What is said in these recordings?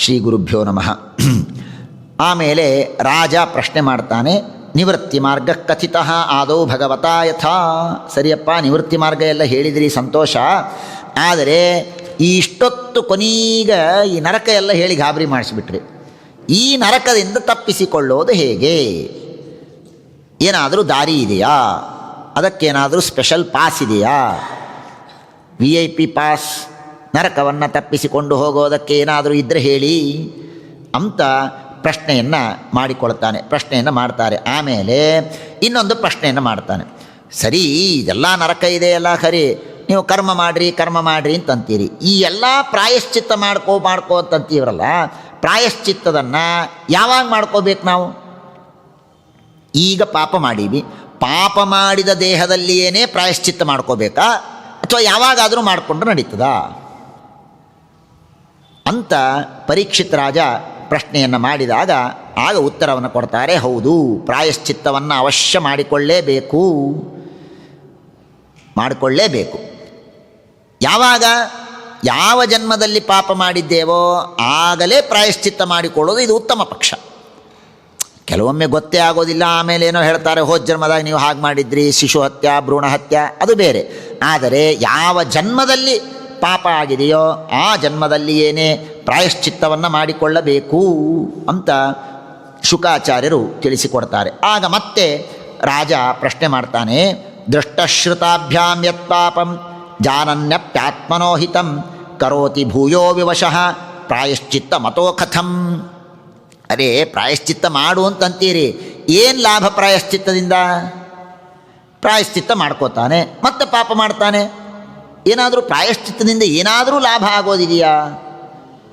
ಶ್ರೀ ಗುರುಭ್ಯೋ ನಮಃ. ಆಮೇಲೆ ರಾಜ ಪ್ರಶ್ನೆ ಮಾಡ್ತಾನೆ, ನಿವೃತ್ತಿ ಮಾರ್ಗ ಕಥಿತ ಆದೌ ಭಗವತಾ ಯಥಾ. ಸರಿಯಪ್ಪ, ನಿವೃತ್ತಿ ಮಾರ್ಗ ಎಲ್ಲ ಹೇಳಿದ್ರಿ, ಸಂತೋಷ. ಆದರೆ ಇಷ್ಟೊತ್ತು ಕೊನೀಗ ಈ ನರಕ ಎಲ್ಲ ಹೇಳಿ ಗಾಬರಿ ಮಾಡಿಸ್ಬಿಟ್ರಿ. ಈ ನರಕದಿಂದ ತಪ್ಪಿಸಿಕೊಳ್ಳೋದು ಹೇಗೆ? ಏನಾದರೂ ದಾರಿ ಇದೆಯಾ? ಅದಕ್ಕೇನಾದರೂ ಸ್ಪೆಷಲ್ ಪಾಸ್ ಇದೆಯಾ? VIP ಪಾಸ್, ನರಕವನ್ನು ತಪ್ಪಿಸಿಕೊಂಡು ಹೋಗೋದಕ್ಕೆ ಏನಾದರೂ ಇದ್ದರೆ ಹೇಳಿ ಅಂತ ಪ್ರಶ್ನೆಯನ್ನು ಮಾಡಿಕೊಳ್ತಾನೆ. ಪ್ರಶ್ನೆಯನ್ನು ಮಾಡ್ತಾರೆ. ಆಮೇಲೆ ಇನ್ನೊಂದು ಪ್ರಶ್ನೆಯನ್ನು ಮಾಡ್ತಾನೆ. ಸರಿ, ಇದೆಲ್ಲ ನರಕ ಇದೆಯಲ್ಲ, ಖರಿ, ನೀವು ಕರ್ಮ ಮಾಡಿರಿ ಅಂತಂತೀರಿ. ಈ ಎಲ್ಲ ಪ್ರಾಯಶ್ಚಿತ್ತ ಮಾಡ್ಕೋ ಅಂತಂತೀವ್ರಲ್ಲ, ಪ್ರಾಯಶ್ಚಿತ್ತದನ್ನು ಯಾವಾಗ ಮಾಡ್ಕೋಬೇಕು ನಾವು? ಈಗ ಪಾಪ ಮಾಡೀವಿ, ಪಾಪ ಮಾಡಿದ ದೇಹದಲ್ಲಿಯೇ ಪ್ರಾಯಶ್ಚಿತ್ತ ಮಾಡ್ಕೋಬೇಕಾ, ಅಥವಾ ಯಾವಾಗಾದರೂ ಮಾಡಿಕೊಂಡ್ರೆ ನಡೀತದಾ ಅಂತ ಪರೀಕ್ಷಿತ್ ರಾಜ ಪ್ರಶ್ನೆಯನ್ನು ಮಾಡಿದಾಗ ಆಗ ಉತ್ತರವನ್ನು ಕೊಡ್ತಾರೆ. ಹೌದು, ಪ್ರಾಯಶ್ಚಿತ್ತವನ್ನು ಅವಶ್ಯ ಮಾಡಿಕೊಳ್ಳೇಬೇಕು. ಯಾವಾಗ? ಯಾವ ಜನ್ಮದಲ್ಲಿ ಪಾಪ ಮಾಡಿದ್ದೇವೋ ಆಗಲೇ ಪ್ರಾಯಶ್ಚಿತ್ತ ಮಾಡಿಕೊಳ್ಳೋದು ಇದು ಉತ್ತಮ ಪಕ್ಷ. ಕೆಲವೊಮ್ಮೆ ಗೊತ್ತೇ ಆಗೋದಿಲ್ಲ, ಆಮೇಲೆ ಏನೋ ಹೇಳ್ತಾರೆ, ಹೋದ ಜನ್ಮದಾಗ ನೀವು ಹಾಗೆ ಮಾಡಿದ್ರಿ, ಶಿಶು ಹತ್ಯ, ಭ್ರೂಣ ಹತ್ಯ, ಅದು ಬೇರೆ. ಆದರೆ ಯಾವ ಜನ್ಮದಲ್ಲಿ ಪಾಪ ಆಗಿದೆಯೋ ಆ ಜನ್ಮದಲ್ಲಿಯೇ ಪ್ರಾಯಶ್ಚಿತ್ತವನ್ನು ಮಾಡಿಕೊಳ್ಳಬೇಕು ಅಂತ ಶುಕಾಚಾರ್ಯರು ತಿಳಿಸಿಕೊಡ್ತಾರೆ. ಆಗ ಮತ್ತೆ ರಾಜ ಪ್ರಶ್ನೆ ಮಾಡ್ತಾನೆ. ದೃಷ್ಟಶ್ರುತಾಭ್ಯಾಂ ಯತ್ ಪಾಪಂ ಜಾನನ್ಯಪ್ಯಾತ್ಮನೋಹಿತಂ ಕರೋತಿ ಭೂಯೋ ವಿವಶಃ ಪ್ರಾಯಶ್ಚಿತ್ತ ಮತೋ ಕಥಂ. ಅರೇ, ಪ್ರಾಯಶ್ಚಿತ್ತ ಮಾಡು ಅಂತಂತೀರಿ, ಏನು ಲಾಭ ಪ್ರಾಯಶ್ಚಿತ್ತದಿಂದ? ಪ್ರಾಯಶ್ಚಿತ್ತ ಮಾಡ್ಕೋತಾನೆ, ಮತ್ತೆ ಪಾಪ ಮಾಡ್ತಾನೆ, ಏನಾದರೂ ಪ್ರಾಯಶ್ಚಿತ್ತದಿಂದ ಏನಾದರೂ ಲಾಭ ಆಗೋದಿದೆಯಾ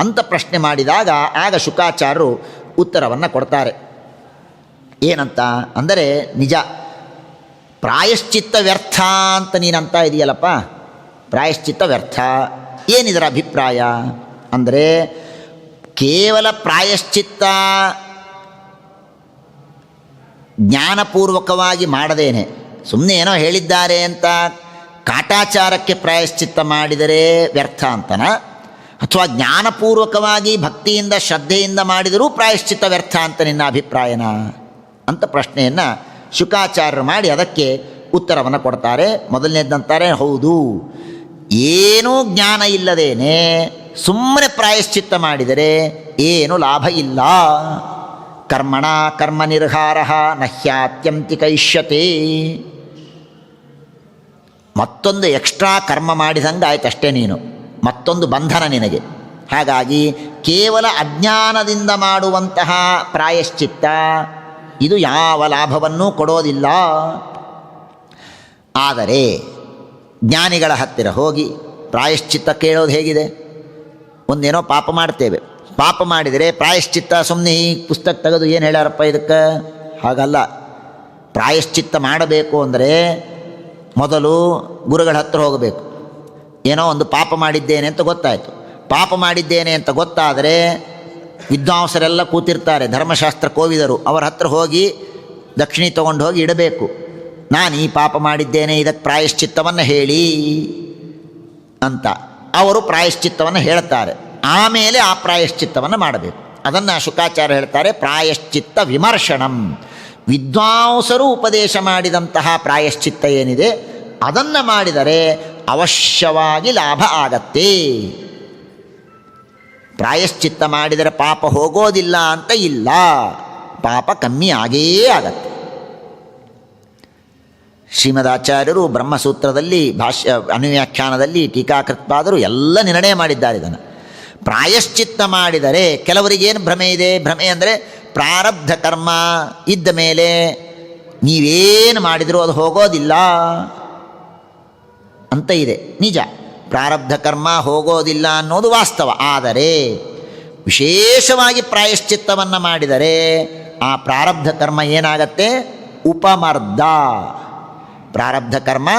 ಅಂತ ಪ್ರಶ್ನೆ ಮಾಡಿದಾಗ ಆಗ ಶುಕಾಚಾರ್ಯರು ಉತ್ತರವನ್ನು ಕೊಡ್ತಾರೆ. ಏನಂತ ಅಂದರೆ, ನಿಜ, ಪ್ರಾಯಶ್ಚಿತ್ತ ವ್ಯರ್ಥ ಅಂತ ನೀನಂತ ಇದೆಯಲ್ಲಪ್ಪ, ಪ್ರಾಯಶ್ಚಿತ್ತ ವ್ಯರ್ಥ. ಏನಿದರ ಅಭಿಪ್ರಾಯ ಅಂದರೆ, ಕೇವಲ ಪ್ರಾಯಶ್ಚಿತ್ತ ಜ್ಞಾನಪೂರ್ವಕವಾಗಿ ಮಾಡದೇನೆ ಸುಮ್ಮನೆ ಏನೋ ಹೇಳಿದ್ದಾರೆ ಅಂತ ಕಾಟಾಚಾರಕ್ಕೆ ಪ್ರಾಯಶ್ಚಿತ್ತ ಮಾಡಿದರೆ ವ್ಯರ್ಥ ಅಂತನ, ಅಥವಾ ಜ್ಞಾನಪೂರ್ವಕವಾಗಿ ಭಕ್ತಿಯಿಂದ ಶ್ರದ್ಧೆಯಿಂದ ಮಾಡಿದರೂ ಪ್ರಾಯಶ್ಚಿತ್ತ ವ್ಯರ್ಥ ಅಂತ ನಿನ್ನ ಅಭಿಪ್ರಾಯನ ಅಂತ ಪ್ರಶ್ನೆಯನ್ನು ಶುಕಾಚಾರ್ಯರು ಮಾಡಿ ಅದಕ್ಕೆ ಉತ್ತರವನ್ನು ಕೊಡ್ತಾರೆ. ಮೊದಲನೇದಂತಾರೆ, ಹೌದು, ಏನೂ ಜ್ಞಾನ ಇಲ್ಲದೇನೆ ಸುಮ್ಮನೆ ಪ್ರಾಯಶ್ಚಿತ್ತ ಮಾಡಿದರೆ ಏನು ಲಾಭ ಇಲ್ಲ. ಕರ್ಮಣ ಕರ್ಮ ನಿರ್ಹಾರ ನಹ್ಯಾತ್ಯಂತಿಕೈಷ್ಯತೆ. ಮತ್ತೊಂದು ಎಕ್ಸ್ಟ್ರಾ ಕರ್ಮ ಮಾಡಿದಂಗೆ ಆಯ್ತಷ್ಟೇ, ನೀನು ಮತ್ತೊಂದು ಬಂಧನ ನಿನಗೆ. ಹಾಗಾಗಿ ಕೇವಲ ಅಜ್ಞಾನದಿಂದ ಮಾಡುವಂತಹ ಪ್ರಾಯಶ್ಚಿತ್ತ ಇದು ಯಾವ ಲಾಭವನ್ನೂ ಕೊಡೋದಿಲ್ಲ. ಆದರೆ ಜ್ಞಾನಿಗಳ ಹತ್ತಿರ ಹೋಗಿ ಪ್ರಾಯಶ್ಚಿತ್ತ ಕೇಳೋದು ಹೇಗಿದೆ? ಒಂದೇನೋ ಪಾಪ ಮಾಡ್ತೇವೆ, ಪಾಪ ಮಾಡಿದರೆ ಪ್ರಾಯಶ್ಚಿತ್ತ ಸುಮ್ಮನೆ ಈ ಪುಸ್ತಕ ತೆಗೆದು ಏನು ಹೇಳ್ಯಾರಪ್ಪ ಇದಕ್ಕೆ, ಹಾಗಲ್ಲ. ಪ್ರಾಯಶ್ಚಿತ್ತ ಮಾಡಬೇಕು ಅಂದರೆ ಮೊದಲು ಗುರುಗಳ ಹತ್ತಿರ ಹೋಗಬೇಕು. ಏನೋ ಒಂದು ಪಾಪ ಮಾಡಿದ್ದೇನೆ ಅಂತ ಗೊತ್ತಾಯಿತು. ಪಾಪ ಮಾಡಿದ್ದೇನೆ ಅಂತ ಗೊತ್ತಾದರೆ ವಿದ್ವಾಂಸರೆಲ್ಲ ಕೂತಿರ್ತಾರೆ, ಧರ್ಮಶಾಸ್ತ್ರ ಕೋವಿದರು, ಅವರ ಹತ್ರ ಹೋಗಿ ದಕ್ಷಿಣೆ ತೊಗೊಂಡು ಹೋಗಿ ಇಡಬೇಕು. ನಾನು ಈ ಪಾಪ ಮಾಡಿದ್ದೇನೆ, ಇದಕ್ಕೆ ಪ್ರಾಯಶ್ಚಿತ್ತವನ್ನು ಹೇಳಿ ಅಂತ ಅವರು ಪ್ರಾಯಶ್ಚಿತ್ತವನ್ನು ಹೇಳ್ತಾರೆ. ಆಮೇಲೆ ಆ ಪ್ರಾಯಶ್ಚಿತ್ತವನ್ನು ಮಾಡಬೇಕು. ಅದನ್ನು ಶುಕಾಚಾರ್ಯ ಹೇಳ್ತಾರೆ, ಪ್ರಾಯಶ್ಚಿತ್ತ ವಿಮರ್ಶನಂ. ವಿದ್ವಾಂಸರು ಉಪದೇಶ ಮಾಡಿದಂತಹ ಪ್ರಾಯಶ್ಚಿತ್ತ ಏನಿದೆ ಅದನ್ನು ಮಾಡಿದರೆ ಅವಶ್ಯವಾಗಿ ಲಾಭ ಆಗತ್ತೆ. ಪ್ರಾಯಶ್ಚಿತ್ತ ಮಾಡಿದರೆ ಪಾಪ ಹೋಗೋದಿಲ್ಲ ಅಂತ ಇಲ್ಲ, ಪಾಪ ಕಮ್ಮಿ ಆಗೇ ಆಗತ್ತೆ. ಶ್ರೀಮದಾಚಾರ್ಯರು ಬ್ರಹ್ಮಸೂತ್ರದಲ್ಲಿ ಅನುವ್ಯಾಖ್ಯಾನದಲ್ಲಿ ಟೀಕಾಕೃತ್ಪಾದರು ಎಲ್ಲ ನಿರ್ಣಯ ಮಾಡಿದ್ದಾರೆ ಇದನ್ನು. ಪ್ರಾಯಶ್ಚಿತ್ತ ಮಾಡಿದರೆ ಕೆಲವರಿಗೇನು ಭ್ರಮೆ ಇದೆ? ಭ್ರಮೆ ಅಂದರೆ ಪ್ರಾರಬ್ಧ ಕರ್ಮ ಇದ್ದ ಮೇಲೆ ನೀವೇನು ಮಾಡಿದರೂ ಅದು ಹೋಗೋದಿಲ್ಲ ಅಂತ ಇದೆ. ನಿಜ, ಪ್ರಾರಬ್ಧ ಕರ್ಮ ಹೋಗೋದಿಲ್ಲ ಅನ್ನೋದು ವಾಸ್ತವ. ಆದರೆ ವಿಶೇಷವಾಗಿ ಪ್ರಾಯಶ್ಚಿತ್ತವನ್ನು ಮಾಡಿದರೆ ಆ ಪ್ರಾರಬ್ಧ ಕರ್ಮ ಏನಾಗತ್ತೆ? ಉಪಮರ್ದ. ಪ್ರಾರಬ್ಧ ಕರ್ಮ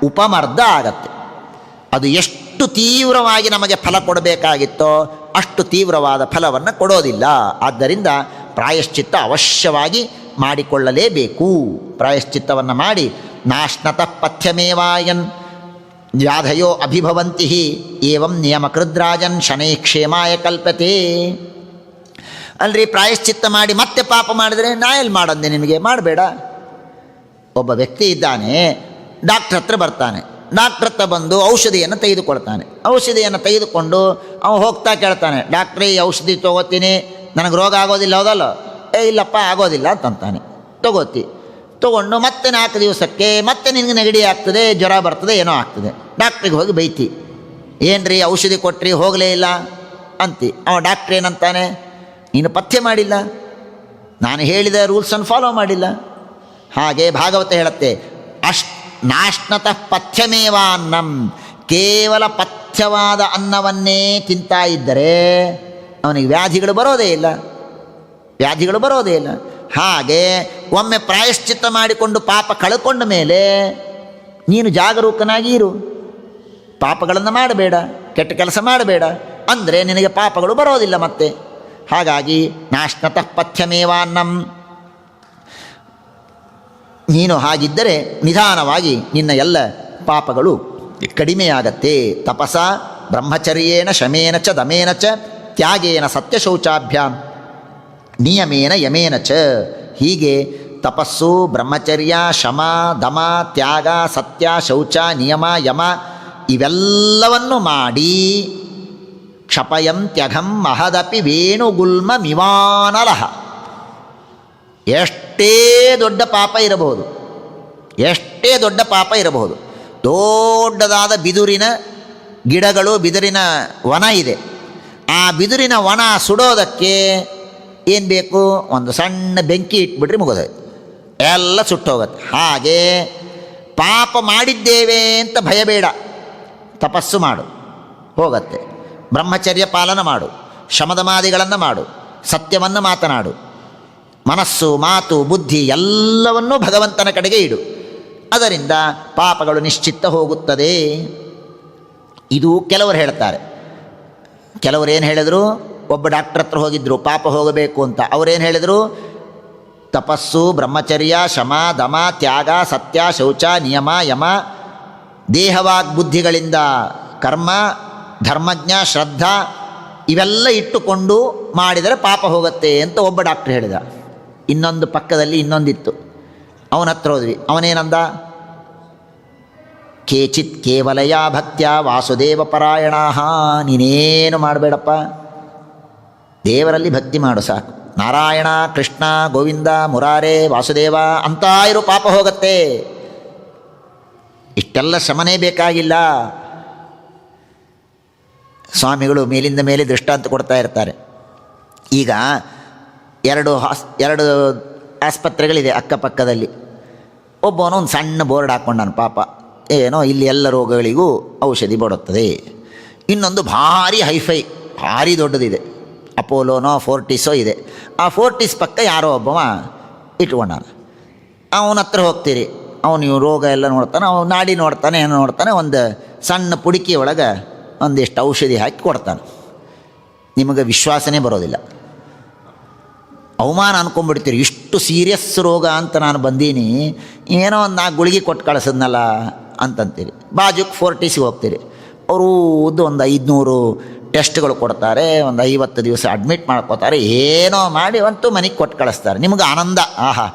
ಉಪಮರ್ದ ಆಗತ್ತೆ. ಅದು ಎಷ್ಟು ತೀವ್ರವಾಗಿ ನಮಗೆ ಫಲ ಕೊಡಬೇಕಾಗಿತ್ತೋ ಅಷ್ಟು ತೀವ್ರವಾದ ಫಲವನ್ನು ಕೊಡೋದಿಲ್ಲ. ಆದ್ದರಿಂದ ಪ್ರಾಯಶ್ಚಿತ್ತ ಅವಶ್ಯವಾಗಿ ಮಾಡಿಕೊಳ್ಳಲೇಬೇಕು. ಪ್ರಾಯಶ್ಚಿತ್ತವನ್ನು ಮಾಡಿ ನಾಶ್ನತಃ ಪಥ್ಯಮೇವಾಯನ್ ವ್ಯಾಧಯೋ ಅಭಿಭವಂತಿ ಏವಂ ನಿಯಮಕೃದ್ರಾಜನ್ ಶನೈ ಕ್ಷೇಮಾಯ ಕಲ್ಪತೆ. ಅಲ್ರಿ ಪ್ರಾಯಶ್ಚಿತ್ತ ಮಾಡಿ ಮತ್ತೆ ಪಾಪ ಮಾಡಿದರೆ ನಾ ಎಲ್ಲಿ ಮಾಡಂದೆ ನಿನಗೆ? ಮಾಡಬೇಡ. ಒಬ್ಬ ವ್ಯಕ್ತಿ ಇದ್ದಾನೆ, ಡಾಕ್ಟ್ರ್ ಹತ್ರ ಬರ್ತಾನೆ. ಡಾಕ್ಟ್ರ್ ಹತ್ರ ಬಂದು ಔಷಧಿಯನ್ನು ತೆಗೆದುಕೊಳ್ತಾನೆ. ಔಷಧಿಯನ್ನು ತೆಗೆದುಕೊಂಡು ಅವನು ಹೋಗ್ತಾ ಕೇಳ್ತಾನೆ, ಡಾಕ್ಟ್ರೇ ಈ ಔಷಧಿ ತೊಗೋತೀನಿ, ನನಗೆ ರೋಗ ಆಗೋದಿಲ್ಲ ಹೌದಲ್ಲ? ಇಲ್ಲಪ್ಪ ಆಗೋದಿಲ್ಲ ಅಂತಂತಾನೆ. ತೊಗೊಂಡು ಮತ್ತೆ 4 ದಿವಸಕ್ಕೆ ಮತ್ತೆ ನಿನಗೆ ನೆಗಡಿ ಆಗ್ತದೆ, ಜ್ವರ ಬರ್ತದೆ, ಏನೋ ಆಗ್ತದೆ. ಡಾಕ್ಟ್ರಿಗೆ ಹೋಗಿ ಬೈತಿ, ಏನ್ರಿ ಔಷಧಿ ಕೊಟ್ರಿ ಹೋಗಲೇ ಇಲ್ಲ ಅಂತಿ. ಅವ ಡಾಕ್ಟ್ರ್ ಏನಂತಾನೆ, ನೀನು ಪಥ್ಯ ಮಾಡಿಲ್ಲ, ನಾನು ಹೇಳಿದ ರೂಲ್ಸನ್ನು ಫಾಲೋ ಮಾಡಿಲ್ಲ. ಹಾಗೆ ಭಾಗವತ ಹೇಳುತ್ತೆ, ನಾಶ್ನತಃ ಪಥ್ಯಮೇವ ಅನ್ನಂ, ಕೇವಲ ಪಥ್ಯವಾದ ಅನ್ನವನ್ನೇ ತಿಂತಾ ಇದ್ದರೆ ಅವನಿಗೆ ವ್ಯಾಧಿಗಳು ಬರೋದೇ ಇಲ್ಲ. ಹಾಗೆ ಒಮ್ಮೆ ಪ್ರಾಯಶ್ಚಿತ್ತ ಮಾಡಿಕೊಂಡು ಪಾಪ ಕಳ್ಕೊಂಡ ಮೇಲೆ ನೀನು ಜಾಗರೂಕನಾಗಿ ಇರು. ಪಾಪಗಳನ್ನು ಮಾಡಬೇಡ, ಕೆಟ್ಟ ಕೆಲಸ ಮಾಡಬೇಡ, ಅಂದರೆ ನಿನಗೆ ಪಾಪಗಳು ಬರೋದಿಲ್ಲ ಮತ್ತೆ. ಹಾಗಾಗಿ ನಾಶ್ನತಃ ಪಥ್ಯಮೇವಾನ್ನಂ, ನೀನು ಹಾಗಿದ್ದರೆ ನಿಧಾನವಾಗಿ ನಿನ್ನ ಎಲ್ಲ ಪಾಪಗಳು ಕಡಿಮೆಯಾಗತ್ತೆ. ತಪಸ ಬ್ರಹ್ಮಚರ್ಯೇಣ ಶಮೇನ ಚ ದಮೇನ ಚ ತ್ಯಾಗೇನ ಸತ್ಯಶೌಚಾಭ್ಯಾಂ ನಿಯಮೇನ ಯಮೇನ ಚ. ಹೀಗೆ ತಪಸ್ಸು, ಬ್ರಹ್ಮಚರ್ಯ, ಶಮ, ದಮ, ತ್ಯಾಗ, ಸತ್ಯ, ಶೌಚ, ನಿಯಮ, ಯಮ ಇವೆಲ್ಲವನ್ನು ಮಾಡಿ ಕ್ಷಪಯಂ ತ್ಯಘಂ ಮಹದಪಿ ವೇಣುಗುಲ್ಮ ಮಿವಾನಲಹ. ಎಷ್ಟೇ ದೊಡ್ಡ ಪಾಪ ಇರಬಹುದು, ದೊಡ್ಡದಾದ ಬಿದುರಿನ ಗಿಡಗಳು, ಬಿದುರಿನ ವನ ಇದೆ. ಆ ಬಿದುರಿನ ವನ ಸುಡೋದಕ್ಕೆ ಏನು ಬೇಕು? ಒಂದು ಸಣ್ಣ ಬೆಂಕಿ ಇಟ್ಬಿಟ್ರೆ ಮುಗೋದಾಯ್ತು, ಎಲ್ಲ ಸುಟ್ಟೋಗತ್ತೆ. ಹಾಗೆ ಪಾಪ ಮಾಡಿದ್ದೇವೆ ಅಂತ ಭಯಬೇಡ, ತಪಸ್ಸು ಮಾಡು, ಹೋಗತ್ತೆ. ಬ್ರಹ್ಮಚರ್ಯ ಪಾಲನ ಮಾಡು, ಶಮದಮಾದಿಗಳನ್ನು ಮಾಡು, ಸತ್ಯವನ್ನು ಮಾತನಾಡು, ಮನಸ್ಸು, ಮಾತು, ಬುದ್ಧಿ ಎಲ್ಲವನ್ನೂ ಭಗವಂತನ ಕಡೆಗೆ ಇಡು. ಅದರಿಂದ ಪಾಪಗಳು ನಿಶ್ಚಿತ್ತ ಹೋಗುತ್ತದೆ. ಇದು ಕೆಲವರು ಹೇಳ್ತಾರೆ. ಕೆಲವರು ಏನು ಹೇಳಿದರು? ಒಬ್ಬ ಡಾಕ್ಟ್ರ್ ಹತ್ರ ಹೋಗಿದ್ದರು ಪಾಪ ಹೋಗಬೇಕು ಅಂತ. ಅವರೇನು ಹೇಳಿದರು? ತಪಸ್ಸು, ಬ್ರಹ್ಮಚರ್ಯ, ಶಮ, ದಮ, ತ್ಯಾಗ, ಸತ್ಯ, ಶೌಚ, ನಿಯಮ, ಯಮ, ದೇಹವಾಗ್ ಬುದ್ಧಿಗಳಿಂದ ಕರ್ಮ, ಧರ್ಮಜ್ಞ, ಶ್ರದ್ಧಾ ಇವೆಲ್ಲ ಇಟ್ಟುಕೊಂಡು ಮಾಡಿದರೆ ಪಾಪ ಹೋಗುತ್ತೆ ಅಂತ ಒಬ್ಬ ಡಾಕ್ಟ್ರ್ ಹೇಳಿದ. ಇನ್ನೊಂದು ಪಕ್ಕದಲ್ಲಿ ಇನ್ನೊಂದಿತ್ತು, ಅವನ ಹತ್ರ ಹೋದ್ವಿ. ಅವನೇನಂದ? ಕೇಚಿತ್ ಕೇವಲಯ ಭಕ್ತ್ಯ ವಾಸುದೇವ ಪರಾಯಣ. ನೀನೇನು ಮಾಡಬೇಡಪ್ಪ, ದೇವರಲ್ಲಿ ಭಕ್ತಿ ಮಾಡು ಸಾಕು. ನಾರಾಯಣ, ಕೃಷ್ಣ, ಗೋವಿಂದ, ಮುರಾರೇ, ವಾಸುದೇವ ಅಂತ ಇರು, ಪಾಪ ಹೋಗತ್ತೆ. ಇಷ್ಟೆಲ್ಲ ಶ್ರಮನೇ ಬೇಕಾಗಿಲ್ಲ. ಸ್ವಾಮಿಗಳು ಮೇಲಿಂದ ಮೇಲೆ ದೃಷ್ಟಾಂತ ಕೊಡ್ತಾ ಇರ್ತಾರೆ. ಈಗ ಎರಡು ಆಸ್ಪತ್ರೆಗಳಿದೆ ಅಕ್ಕಪಕ್ಕದಲ್ಲಿ. ಒಬ್ಬವನು ಒಂದು ಸಣ್ಣ ಬೋರ್ಡ್ ಹಾಕ್ಕೊಂಡಾನು ಪಾಪ, ಏನೋ ಇಲ್ಲಿ ಎಲ್ಲ ರೋಗಗಳಿಗೂ ಔಷಧಿ ಬಡುತ್ತದೆ. ಇನ್ನೊಂದು ಭಾರಿ ಹೈಫೈ, ಭಾರಿ ದೊಡ್ಡದಿದೆ, ಅಪೋಲೋನೋ ಫೋರ್ಟಿಸೋ ಇದೆ. ಆ ಫೋರ್ಟಿಸ್ ಪಕ್ಕ ಯಾರೋ ಒಬ್ಬವ ಇಟ್ಕೊಂಡಾನ. ಅವನ ಹತ್ರ ಹೋಗ್ತೀರಿ, ಅವನು ರೋಗ ಎಲ್ಲ ನೋಡ್ತಾನೆ, ಅವನು ನಾಡಿ ನೋಡ್ತಾನೆ, ಏನೋ ನೋಡ್ತಾನೆ, ಒಂದು ಸಣ್ಣ ಪುಡುಕಿ ಒಳಗೆ ಒಂದಿಷ್ಟು ಔಷಧಿ ಹಾಕಿ ಕೊಡ್ತಾನೆ. ನಿಮಗೆ ವಿಶ್ವಾಸನೇ ಬರೋದಿಲ್ಲ, ಅವಮಾನ ಅಂದ್ಕೊಂಡ್ಬಿಡ್ತೀರಿ. ಇಷ್ಟು ಸೀರಿಯಸ್ ರೋಗ ಅಂತ ನಾನು ಬಂದೀನಿ, ಏನೋ ಒಂದು 4 ಗುಳಿಗೆ ಕೊಟ್ಟು ಕಳಿಸಿದ್ನಲ್ಲ ಅಂತಂತೀರಿ. ಬಾಜುಕ್ಕೆ ಫೋರ್ಟಿಸಿಗೆ ಹೋಗ್ತೀರಿ, ಅವರು ಒಂದು 500 ಟೆಸ್ಟ್ಗಳು ಕೊಡ್ತಾರೆ, ಒಂದು 50 ದಿವಸ ಅಡ್ಮಿಟ್ ಮಾಡ್ಕೋತಾರೆ, ಏನೋ ಮಾಡಿ ಅಂತೂ ಮನೆಗೆ ಕೊಟ್ಟು ಕಳಿಸ್ತಾರೆ. ನಿಮಗೆ ಆನಂದ, ಆಹಾ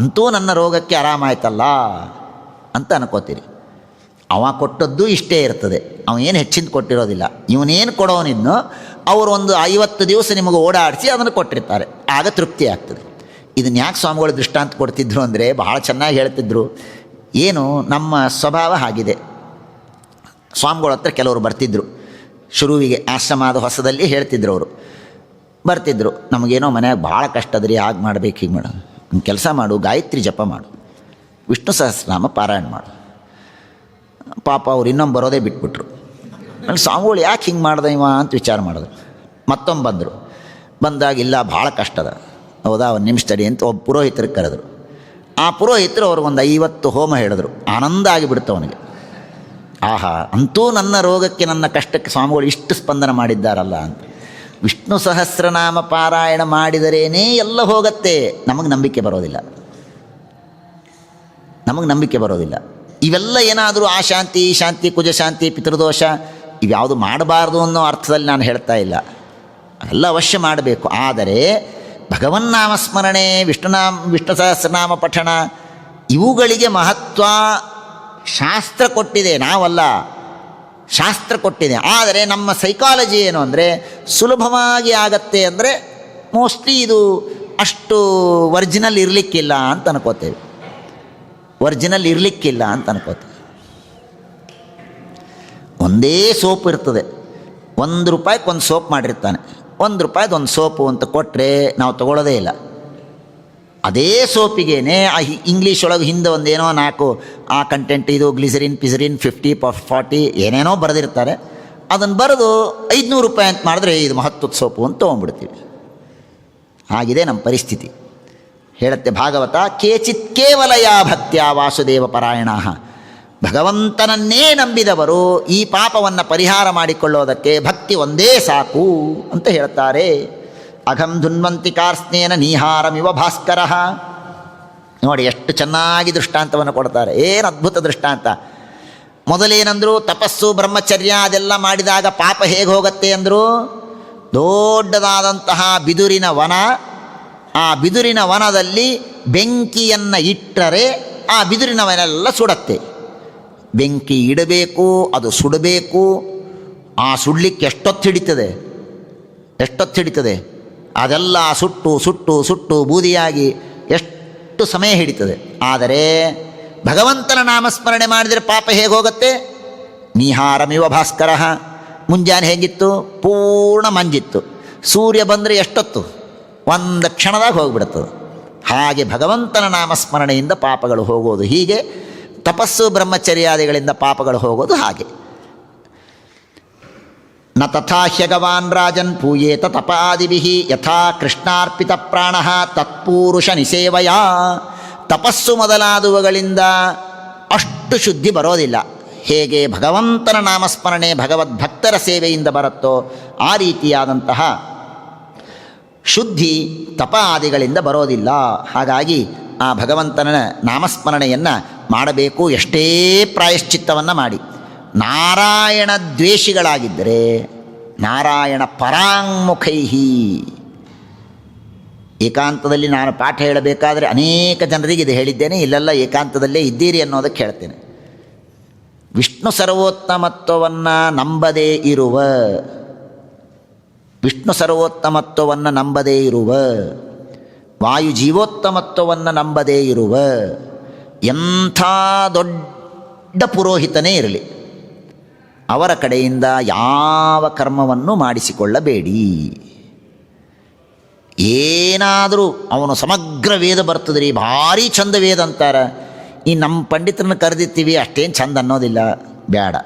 ಅಂತೂ ನನ್ನ ರೋಗಕ್ಕೆ ಆರಾಮಾಯ್ತಲ್ಲ ಅಂತ ಅನ್ಕೋತೀರಿ. ಅವ ಕೊಟ್ಟದ್ದು ಇಷ್ಟೇ ಇರ್ತದೆ, ಅವನೇನು ಹೆಚ್ಚಿಂದ ಕೊಟ್ಟಿರೋದಿಲ್ಲ. ಇವನೇನು ಕೊಡೋನಿದ್ನೋ ಅವರು ಒಂದು 50 ದಿವಸ ನಿಮಗೆ ಓಡಾಡಿಸಿ ಅದನ್ನು ಕೊಟ್ಟಿರ್ತಾರೆ, ಆಗ ತೃಪ್ತಿ ಆಗ್ತದೆ. ಇದನ್ನು ಯಾಕೆ ಸ್ವಾಮಿಗಳು ದೃಷ್ಟಾಂತ ಕೊಡ್ತಿದ್ರು ಅಂದರೆ ಭಾಳ ಚೆನ್ನಾಗಿ ಹೇಳ್ತಿದ್ರು. ಏನು ನಮ್ಮ ಸ್ವಭಾವ ಆಗಿದೆ. ಸ್ವಾಮಿಗಳ ಹತ್ರ ಕೆಲವರು ಬರ್ತಿದ್ದರು, ಶುರುವಿಗೆ ಆಶ್ರಮದ ಹೊಸದಲ್ಲಿ ಹೇಳ್ತಿದ್ರು. ಅವರು ಬರ್ತಿದ್ದರು, ನಮಗೇನೋ ಮನೆಯಾಗ ಭಾಳ ಕಷ್ಟ ಅದ್ರಿ, ಹಾಗೆ ಮಾಡಬೇಕು, ಹೀಗೆ ಮಾಡು, ಒಂದು ಕೆಲಸ ಮಾಡು, ಗಾಯತ್ರಿ ಜಪ ಮಾಡು, ವಿಷ್ಣು ಸಹಸ್ರನಾಮ ಪಾರಾಯಣ ಮಾಡು. ಪಾಪ ಅವ್ರು ಇನ್ನೊಮ್ಮೆ ಬರೋದೇ ಬಿಟ್ಬಿಟ್ರು. ಆಮೇಲೆ ಸ್ವಾಮಿಗಳು ಯಾಕೆ ಹಿಂಗೆ ಮಾಡ್ದೆ ಇವ ಅಂತ ವಿಚಾರ ಮಾಡಿದ್ರು. ಮತ್ತೊಮ್ಮೆ ಬಂದರು. ಬಂದಾಗ ಇಲ್ಲ ಭಾಳ ಕಷ್ಟದ, ಹೌದಾ ಒಂದು ನಿಮಿಷ ತಡಿ ಅಂತ ಒಬ್ಬ ಪುರೋಹಿತರಿಗೆ ಕರೆದ್ರು. ಆ ಪುರೋಹಿತರು ಅವ್ರಿಗೊಂದು 50 ಹೋಮ ಹೇಳಿದ್ರು. ಆನಂದ ಆಗಿಬಿಡ್ತು ಅವನಿಗೆ. ಆಹಾ ಅಂತೂ ನನ್ನ ರೋಗಕ್ಕೆ, ನನ್ನ ಕಷ್ಟಕ್ಕೆ ಸ್ವಾಮಿಗಳು ಇಷ್ಟು ಸ್ಪಂದನ ಮಾಡಿದ್ದಾರಲ್ಲ ಅಂತ. ವಿಷ್ಣು ಸಹಸ್ರನಾಮ ಪಾರಾಯಣ ಮಾಡಿದರೇನೇ ಎಲ್ಲ ಹೋಗತ್ತೆ. ನಮಗೆ ನಂಬಿಕೆ ಬರೋದಿಲ್ಲ. ಇವೆಲ್ಲ ಏನಾದರೂ ಆ ಶಾಂತಿ, ಈ ಶಾಂತಿ, ಕುಜಶಾಂತಿ, ಪಿತೃದೋಷ ಇವ್ಯಾವುದು ಮಾಡಬಾರ್ದು ಅನ್ನೋ ಅರ್ಥದಲ್ಲಿ ನಾನು ಹೇಳ್ತಾ ಇಲ್ಲ. ಅದೆಲ್ಲ ಅವಶ್ಯ ಮಾಡಬೇಕು. ಆದರೆ ಭಗವನ್ನಾಮಸ್ಮರಣೆ, ವಿಷ್ಣು ಸಹಸ್ರನಾಮ ಪಠಣ ಇವುಗಳಿಗೆ ಮಹತ್ವ ಶಾಸ್ತ್ರ ಕೊಟ್ಟಿದೆ, ನಾವಲ್ಲ, ಶಾಸ್ತ್ರ ಕೊಟ್ಟಿದೆ. ಆದರೆ ನಮ್ಮ ಸೈಕಾಲಜಿ ಏನು ಅಂದರೆ ಸುಲಭವಾಗಿ ಆಗತ್ತೆ ಅಂದರೆ ಮೋಸ್ಟ್ಲಿ ಇದು ಅಷ್ಟು ಒರಿಜಿನಲ್ ಇರಲಿಕ್ಕಿಲ್ಲ ಅಂತ ಅನ್ಕೋತೇವೆ. ಒರಿಜಿನಲ್ ಇರಲಿಕ್ಕಿಲ್ಲ ಅಂತ ಅನ್ಕೋತೇವೆ. ಒಂದೇ ಸೋಪ್ ಇರ್ತದೆ, ₹1 ಒಂದು ಸೋಪ್ ಮಾಡಿರ್ತಾನೆ, ₹1 ಒಂದು ಸೋಪು ಅಂತ ಕೊಟ್ಟರೆ ನಾವು ತಗೊಳ್ಳೋದೇ ಇಲ್ಲ. ಅದೇ ಸೋಪಿಗೇನೆ ಇಂಗ್ಲೀಷ್ ಒಳಗೆ ಹಿಂದೆ ಒಂದೇನೋ 4 ಆ ಕಂಟೆಂಟ್, ಇದು ಗ್ಲಿಸರಿನ್ ಪಿಸರಿನ್ 50 ಏನೇನೋ ಬರೆದಿರ್ತಾರೆ. ಅದನ್ನು ಬರೆದು ₹500 ಅಂತ ಮಾಡಿದ್ರೆ ಇದು ಮಹತ್ವದ ಸೋಪು ಅಂತ ತೊಗೊಂಡ್ಬಿಡ್ತೀವಿ. ಹಾಗಿದೆ ನಮ್ಮ ಪರಿಸ್ಥಿತಿ. ಹೇಳುತ್ತೆ ಭಾಗವತ, ಕೇಚಿತ್ ಕೇವಲಯ ಭಕ್ತ್ಯ ವಾಸುದೇವ ಪರಾಯಣ. ಭಗವಂತನನ್ನೇ ನಂಬಿದವರು ಈ ಪಾಪವನ್ನು ಪರಿಹಾರ ಮಾಡಿಕೊಳ್ಳೋದಕ್ಕೆ ಭಕ್ತಿ ಒಂದೇ ಸಾಕು ಅಂತ ಹೇಳ್ತಾರೆ. ಅಘಂ ಧುನ್ವಂತಿ ಕಾರ್ಸ್ನೇನ ನೀಹಾರಮಿವ ಭಾಸ್ಕರ. ನೋಡಿ ಎಷ್ಟು ಚೆನ್ನಾಗಿ ದೃಷ್ಟಾಂತವನ್ನು ಕೊಡ್ತಾರೆ, ಏನು ಅದ್ಭುತ ದೃಷ್ಟಾಂತ. ಮೊದಲೇನಂದರು, ತಪಸ್ಸು ಬ್ರಹ್ಮಚರ್ಯ ಅದೆಲ್ಲ ಮಾಡಿದಾಗ ಪಾಪ ಹೇಗೆ ಹೋಗುತ್ತೆ ಅಂದರು. ದೊಡ್ಡದಾದಂತಹ ಬಿದುರಿನ ವನ, ಆ ಬಿದುರಿನ ವನದಲ್ಲಿ ಬೆಂಕಿಯನ್ನು ಇಟ್ಟರೆ ಆ ಬಿದುರಿನ ವನೆಲ್ಲ ಸುಡತ್ತೆ. ಬೆಂಕಿ ಇಡಬೇಕು, ಅದು ಸುಡಬೇಕು. ಆ ಸುಡಲಿಕ್ಕೆ ಎಷ್ಟೊತ್ತು ಹಿಡಿತದೆ, ಅದೆಲ್ಲ ಸುಟ್ಟು ಸುಟ್ಟು ಸುಟ್ಟು ಬೂದಿಯಾಗಿ ಎಷ್ಟು ಸಮಯ ಹಿಡಿತದೆ. ಆದರೆ ಭಗವಂತನ ನಾಮಸ್ಮರಣೆ ಮಾಡಿದರೆ ಪಾಪ ಹೇಗೆ ಹೋಗುತ್ತೆ. ನೀಹಾರಮಿವ ಭಾಸ್ಕರ. ಮುಂಜಾನೆ ಹೇಗಿತ್ತು, ಪೂರ್ಣ ಮಂಜಿತ್ತು. ಸೂರ್ಯ ಬಂದರೆ ಎಷ್ಟೊತ್ತು, ಒಂದು ಕ್ಷಣದಾಗ ಹೋಗಿಬಿಡುತ್ತದೆ. ಹಾಗೆ ಭಗವಂತನ ನಾಮಸ್ಮರಣೆಯಿಂದ ಪಾಪಗಳು ಹೋಗೋದು ಹೀಗೆ, ತಪಸ್ಸು ಬ್ರಹ್ಮಚರ್ಯಾದಿಗಳಿಂದ ಪಾಪಗಳು ಹೋಗೋದು ಹಾಗೆ. ನ ತಥಾ ಹ್ಯಗವಾನ್ ರಾಜನ್ ಪೂಯೇತ ತಪಾದಿಭಿಃ ಯಥಾ ಕೃಷ್ಣಾರ್ಪಿತ ಪ್ರಾಣಃ ತತ್ಪೂರುಷ ನಿಸೇವಯ. ತಪಸ್ಸು ಮೊದಲಾದವುಗಳಿಂದ ಅಷ್ಟು ಶುದ್ಧಿ ಬರೋದಿಲ್ಲ. ಹೇಗೆ ಭಗವಂತನ ನಾಮಸ್ಮರಣೆ ಭಗವದ್ಭಕ್ತರ ಸೇವೆಯಿಂದ ಬರುತ್ತೋ ಆ ರೀತಿಯಾದಂತಹ ಶುದ್ಧಿ ತಪಾದಿಗಳಿಂದ ಬರೋದಿಲ್ಲ. ಹಾಗಾಗಿ ಆ ಭಗವಂತನ ನಾಮಸ್ಮರಣೆಯನ್ನು ಮಾಡಬೇಕು, ಎಷ್ಟೇ ಪ್ರಾಯಶ್ಚಿತ್ತವನ್ನು ಮಾಡಿ. ನಾರಾಯಣ ದ್ವೇಷಿಗಳಾಗಿದ್ದರೆ ನಾರಾಯಣ ಪರಾಂಗುಖೈಹಿ. ಏಕಾಂತದಲ್ಲಿ ನಾನು ಪಾಠ ಹೇಳಬೇಕಾದ್ರೆ ಅನೇಕ ಜನರಿಗೆ ಇದು ಹೇಳಿದ್ದೇನೆ, ಇಲ್ಲೆಲ್ಲ ಏಕಾಂತದಲ್ಲೇ ಇದ್ದೀರಿ ಅನ್ನೋದಕ್ಕೆ ಹೇಳ್ತೇನೆ. ವಿಷ್ಣು ಸರ್ವೋತ್ತಮತ್ವವನ್ನು ನಂಬದೇ ಇರುವ, ವಿಷ್ಣು ಸರ್ವೋತ್ತಮತ್ವವನ್ನು ನಂಬದೇ ಇರುವ, ವಾಯು ಜೀವೋತ್ತಮತ್ವವನ್ನು ನಂಬದೇ ಇರುವ ಎಂಥ ದೊಡ್ಡ ಪುರೋಹಿತನೇ ಇರಲಿ, ಅವರ ಕಡೆಯಿಂದ ಯಾವ ಕರ್ಮವನ್ನು ಮಾಡಿಸಿಕೊಳ್ಳಬೇಡಿ. ಏನಾದರೂ ಅವನು ಸಮಗ್ರ ವೇದ ಬರ್ತದೆ ರೀ, ಭಾರಿ ಚಂದ ವೇದ ಅಂತಾರೆ, ಈ ನಮ್ಮ ಪಂಡಿತರನ್ನು ಕರೆದಿರ್ತೀವಿ ಅಷ್ಟೇನು ಚಂದ ಅನ್ನೋದಿಲ್ಲ, ಬೇಡ.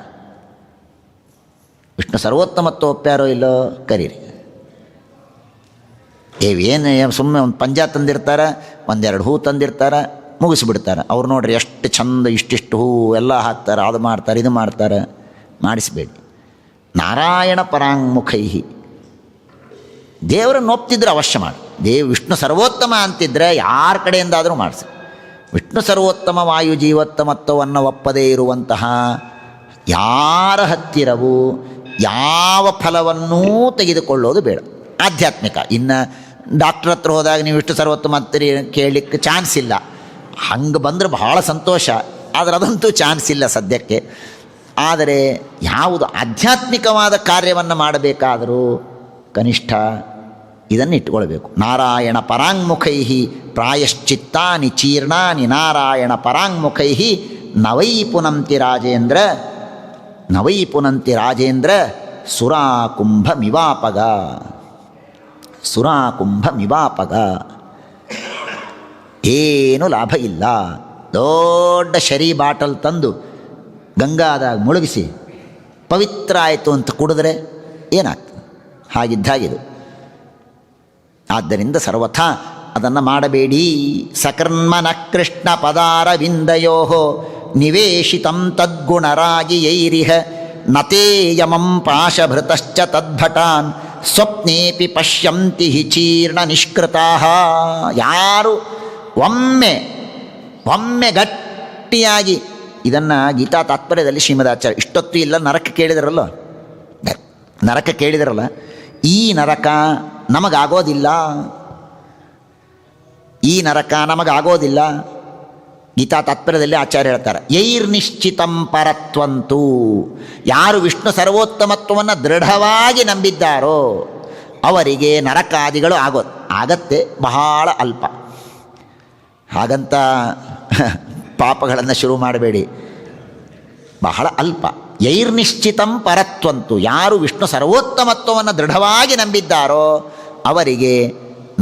ವಿಷ್ಣು ಸರ್ವೋತ್ತಮತ್ವ ಒಪ್ಪ್ಯಾರೋ ಇಲ್ಲೋ ಕರೀರಿ. ಏನು ಸುಮ್ಮನೆ ಒಂದು ಪಂಜ ತಂದಿರ್ತಾರೆ, ಒಂದೆರಡು ಹೂ ತಂದಿರ್ತಾರೆ, ಮುಗಿಸ್ಬಿಡ್ತಾರೆ. ಅವ್ರು ನೋಡ್ರಿ ಎಷ್ಟು ಚಂದ ಇಷ್ಟಿಷ್ಟು ಹೂ ಎಲ್ಲ ಹಾಕ್ತಾರೆ, ಅದು ಮಾಡ್ತಾರೆ, ಇದು ಮಾಡ್ತಾರೆ. ಮಾಡಿಸಬೇಡಿ. ನಾರಾಯಣ ಪರಾಂಗುಖೈಹಿ. ದೇವರನ್ನು ಒಪ್ತಿದ್ರೆ ಅವಶ್ಯ ಮಾಡಿ. ವಿಷ್ಣು ಸರ್ವೋತ್ತಮ ಅಂತಿದ್ರೆ ಯಾರ ಕಡೆಯಿಂದಾದರೂ ಮಾಡಿಸಿ. ವಿಷ್ಣು ಸರ್ವೋತ್ತಮ ವಾಯು ಜೀವೋತ್ತಮತ್ವವನ್ನು ಒಪ್ಪದೇ ಇರುವಂತಹ ಯಾರ ಹತ್ತಿರವೂ ಯಾವ ಫಲವನ್ನೂ ತೆಗೆದುಕೊಳ್ಳೋದು ಬೇಡ. ಆಧ್ಯಾತ್ಮಿಕ. ಇನ್ನು ಡಾಕ್ಟ್ರ್ ಹತ್ರ ಹೋದಾಗ ನೀವು ವಿಷ್ಣು ಸರ್ವೋತ್ತಮ ಅಂತೀರಿ ಕೇಳಲಿಕ್ಕೆ ಚಾನ್ಸ್ ಇಲ್ಲ. ಹಂಗೆ ಬಂದರೆ ಬಹಳ ಸಂತೋಷ, ಆದರೆ ಅದಂತೂ ಚಾನ್ಸ್ ಇಲ್ಲ ಸದ್ಯಕ್ಕೆ. ಆದರೆ ಯಾವುದು ಆಧ್ಯಾತ್ಮಿಕವಾದ ಕಾರ್ಯವನ್ನು ಮಾಡಬೇಕಾದರೂ ಕನಿಷ್ಠ ಇದನ್ನು ಇಟ್ಕೊಳ್ಬೇಕು. ನಾರಾಯಣ ಪರಾಂಗುಖೈಹಿ ಪ್ರಾಯಶ್ಚಿತ್ತಾನಿ ಚೀರ್ಣಾನಿ ನಾರಾಯಣ ಪರಾಂಗುಖೈಹಿ ನವೈ ಪುನಂತಿ ರಾಜೇಂದ್ರ, ನವೈ ಪುನಂತಿ ರಾಜೇಂದ್ರ ಸುರಾಕುಂಭ ಮಿವಾಪಗ. ಸುರಾಕುಂಭ ಮಿವಾಪಗ. ಏನು ಲಾಭ ಇಲ್ಲ. ದೊಡ್ಡ ಶರೀ ಬಾಟಲ್ ತಂದು ಗಂಗಾದಾಗ ಮುಳುಗಿಸಿ ಪವಿತ್ರ ಆಯಿತು ಅಂತ ಕುಡಿದ್ರೆ ಏನಾಗ್ತದೆ? ಹಾಗಿದ್ದಾಗಿದು. ಆದ್ದರಿಂದ ಸರ್ವಥಾ ಅದನ್ನು ಮಾಡಬೇಡಿ. ಸಕರ್ಮನ ಕೃಷ್ಣ ಪದಾರವಿಂದಯೋ ನಿವೇಶಿತಂ ತದ್ಗುಣರಾಗಿಯೈರಿಹ ನತೇಯಮಂ ಪಾಶಭೃತಶ್ಚ ತದ್ಭಟಾನ್ ಸ್ವಪ್ನೇಪಿ ಪಶ್ಯಂತಿ ಹಿ ಚೀರ್ಣ ನಿಷ್ಕೃತಾಃ. ಯಾರು ಒಮ್ಮೆ ಗಟ್ಟಿಯಾಗಿ ಇದನ್ನು ಗೀತಾ ತಾತ್ಪರ್ಯದಲ್ಲಿ ಶ್ರೀಮದಾಚಾರ್ಯ ಇಷ್ಟೊತ್ತು ಇಲ್ಲ ನರಕ ಕೇಳಿದರಲ್ಲ, ಈ ನರಕ ನಮಗಾಗೋದಿಲ್ಲ, ಈ ನರಕ ನಮಗಾಗೋದಿಲ್ಲ. ಗೀತಾ ತಾತ್ಪರ್ಯದಲ್ಲಿ ಆಚಾರ್ಯ ಹೇಳ್ತಾರೆ, ಯೈರ್ನಿಶ್ಚಿತಂ ಪರತ್ವಂತು, ಯಾರು ವಿಷ್ಣು ಸರ್ವೋತ್ತಮತ್ವವನ್ನು ದೃಢವಾಗಿ ನಂಬಿದ್ದಾರೋ ಅವರಿಗೆ ನರಕಾದಿಗಳು ಆಗತ್ತೆ, ಬಹಳ ಅಲ್ಪ. ಹಾಗಂತ ಪಾಪಗಳನ್ನು ಶುರು ಮಾಡಬೇಡಿ, ಬಹಳ ಅಲ್ಪ. ಯೈರ್ನಿಶ್ಚಿತಂ ಪರತ್ವಂತು, ಯಾರು ವಿಷ್ಣು ಸರ್ವೋತ್ತಮತ್ವವನ್ನು ದೃಢವಾಗಿ ನಂಬಿದ್ದಾರೋ ಅವರಿಗೆ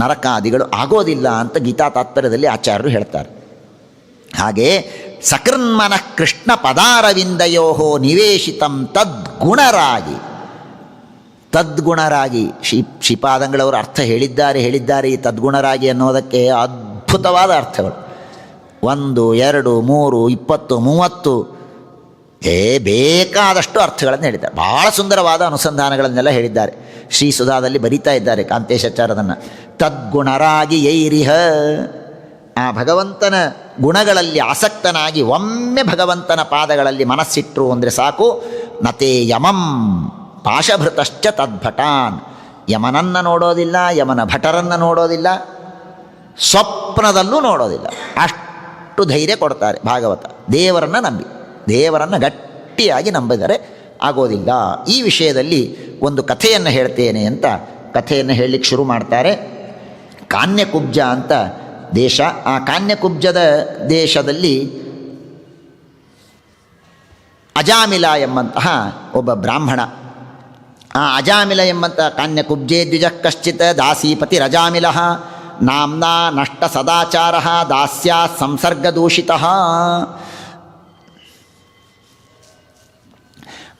ನರಕಾದಿಗಳು ಆಗೋದಿಲ್ಲ ಅಂತ ಗೀತಾ ತಾತ್ಪರ್ಯದಲ್ಲಿ ಆಚಾರ್ಯರು ಹೇಳ್ತಾರೆ. ಹಾಗೆ ಸಕೃನ್ಮನಃ ಕೃಷ್ಣ ಪದಾರವಿಂದಯೋ ನಿವೇಶಿತಂ ತದ್ಗುಣರಾಗಿ, ತದ್ಗುಣರಾಗಿ ಶ್ರೀಪಾದಂಗಳವರು ಅರ್ಥ ಹೇಳಿದ್ದಾರೆ. ಈ ತದ್ಗುಣರಾಗಿ ಅನ್ನೋದಕ್ಕೆ ಅದ್ಭುತವಾದ ಅರ್ಥಗಳು, 1, 2, 3, 20, 30 ಬೇಕಾದಷ್ಟು ಅರ್ಥಗಳನ್ನು ಹೇಳಿದ್ದಾರೆ. ಬಹಳ ಸುಂದರವಾದ ಅನುಸಂಧಾನಗಳನ್ನೆಲ್ಲ ಹೇಳಿದ್ದಾರೆ. ಶ್ರೀ ಸುಧಾದಲ್ಲಿ ಬರೀತಾ ಇದ್ದಾರೆ ಕಾಂತೇಶಾಚಾರ್ಯದನ್ನು. ತದ್ಗುಣರಾಗಿ ಯೈರಿಹ, ಆ ಭಗವಂತನ ಗುಣಗಳಲ್ಲಿ ಆಸಕ್ತನಾಗಿ ಒಮ್ಮೆ ಭಗವಂತನ ಪಾದಗಳಲ್ಲಿ ಮನಸ್ಸಿಟ್ಟರು ಅಂದರೆ ಸಾಕು. ನತೇ ಯಮಂ ಪಾಶಭೃತಶ್ಚ ತದ್ಭಟಾನ್, ಯಮನನ್ನು ನೋಡೋದಿಲ್ಲ, ಯಮನ ಭಟರನ್ನು ನೋಡೋದಿಲ್ಲ, ಸ್ವಪ್ನದಲ್ಲೂ ನೋಡೋದಿಲ್ಲ. ಅಷ್ಟು ಧೈರ್ಯ ಕೊಡ್ತಾರೆ ಭಾಗವತ. ದೇವರನ್ನು ನಂಬಿ, ದೇವರನ್ನು ಗಟ್ಟಿಯಾಗಿ ನಂಬಿದರೆ ಆಗೋದಿಲ್ಲ. ಈ ವಿಷಯದಲ್ಲಿ ಒಂದು ಕಥೆಯನ್ನು ಹೇಳ್ತೇನೆ ಅಂತ ಕಥೆಯನ್ನು ಹೇಳಲಿಕ್ಕೆ ಶುರು ಮಾಡ್ತಾರೆ. ಕಾನ್ಯಕುಬ್ಜ ಅಂತ ದೇಶ. ಆ ಕಾನ್ಯಕುಬ್ಜದ ದೇಶದಲ್ಲಿ ಅಜಾಮಿಲ ಎಂಬಂತಹ ಒಬ್ಬ ಬ್ರಾಹ್ಮಣ. ಆ ಅಜಾಮಿಲ ಎಂಬಂತಹ ಕಾನ್ಯಕುಬ್ಜೆ ದ್ವಿಜ ಕಶ್ಚಿತ್ ದಾಸೀಪತಿ ರಜಾಮಿಲ ನಾಮ್ನಾ ನಷ್ಟ ಸದಾಚಾರ ದಾಸ್ಯ ಸಂಸರ್ಗದೂಷಿತ.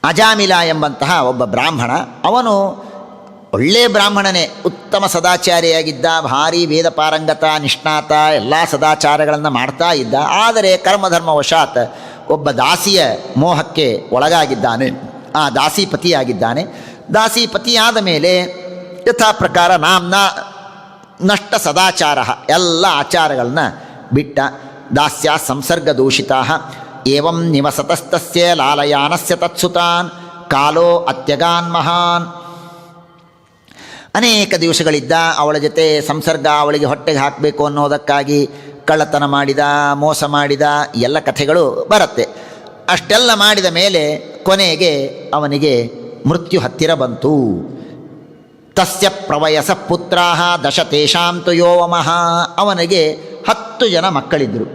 ಅಜಾಮಿಲ ಎಂಬಂತಹ ಒಬ್ಬ ಬ್ರಾಹ್ಮಣ, ಅವನು ಒಳ್ಳೆಯ ಬ್ರಾಹ್ಮಣನೇ, ಉತ್ತಮ ಸದಾಚಾರಿಯಾಗಿದ್ದ, ಭಾರೀ ವೇದ ಪಾರಂಗತ, ನಿಷ್ಣಾತ, ಎಲ್ಲ ಸದಾಚಾರಗಳನ್ನು ಮಾಡ್ತಾ ಇದ್ದ. ಆದರೆ ಕರ್ಮಧರ್ಮವಶಾತ್ ಒಬ್ಬ ದಾಸಿಯ ಮೋಹಕ್ಕೆ ಒಳಗಾಗಿದ್ದಾನೆ. ಆ ದಾಸಿಪತಿಯಾಗಿದ್ದಾನೆ. ದಾಸಿಪತಿಯಾದ ಮೇಲೆ ಯಥಾ ಪ್ರಕಾರ ನಾಮ್ನ ನಷ್ಟ ಸದಾಚಾರ, ಎಲ್ಲ ಆಚಾರಗಳನ್ನ ಬಿಟ್ಟ. ದಾಸ್ಯ ಸಂಸರ್ಗ ದೂಷಿತಾ ಏವಂ ನಿವಸತಸ್ತಸ್ಯ ಲಾಲಯಾನಸ್ಯ ತತ್ಸುತಾನ್ ಕಾಲೋ ಅತ್ಯಗಾನ್ ಮಹಾನ್. ಅನೇಕ ದಿವಸಗಳಿದ್ದ, ಅವಳ ಜೊತೆ ಸಂಸರ್ಗ, ಅವಳಿಗೆ ಹೊಟ್ಟೆಗೆ ಹಾಕಬೇಕು ಅನ್ನೋದಕ್ಕಾಗಿ ಕಳ್ಳತನ ಮಾಡಿದ, ಮೋಸ ಮಾಡಿದ, ಎಲ್ಲ ಕಥೆಗಳು ಬರುತ್ತೆ. ಅಷ್ಟೆಲ್ಲ ಮಾಡಿದ ಮೇಲೆ ಕೊನೆಗೆ ಅವನಿಗೆ ಮೃತ್ಯು ಹತ್ತಿರ ಬಂತು. ತಸ್ಯ ಪ್ರವಯಸ ಪುತ್ರಾಹ ದಶ ತೇಷಾಂ ತು ಯೋವಮಃ. ಅವನಿಗೆ 10 ಜನ ಮಕ್ಕಳಿದ್ದರು.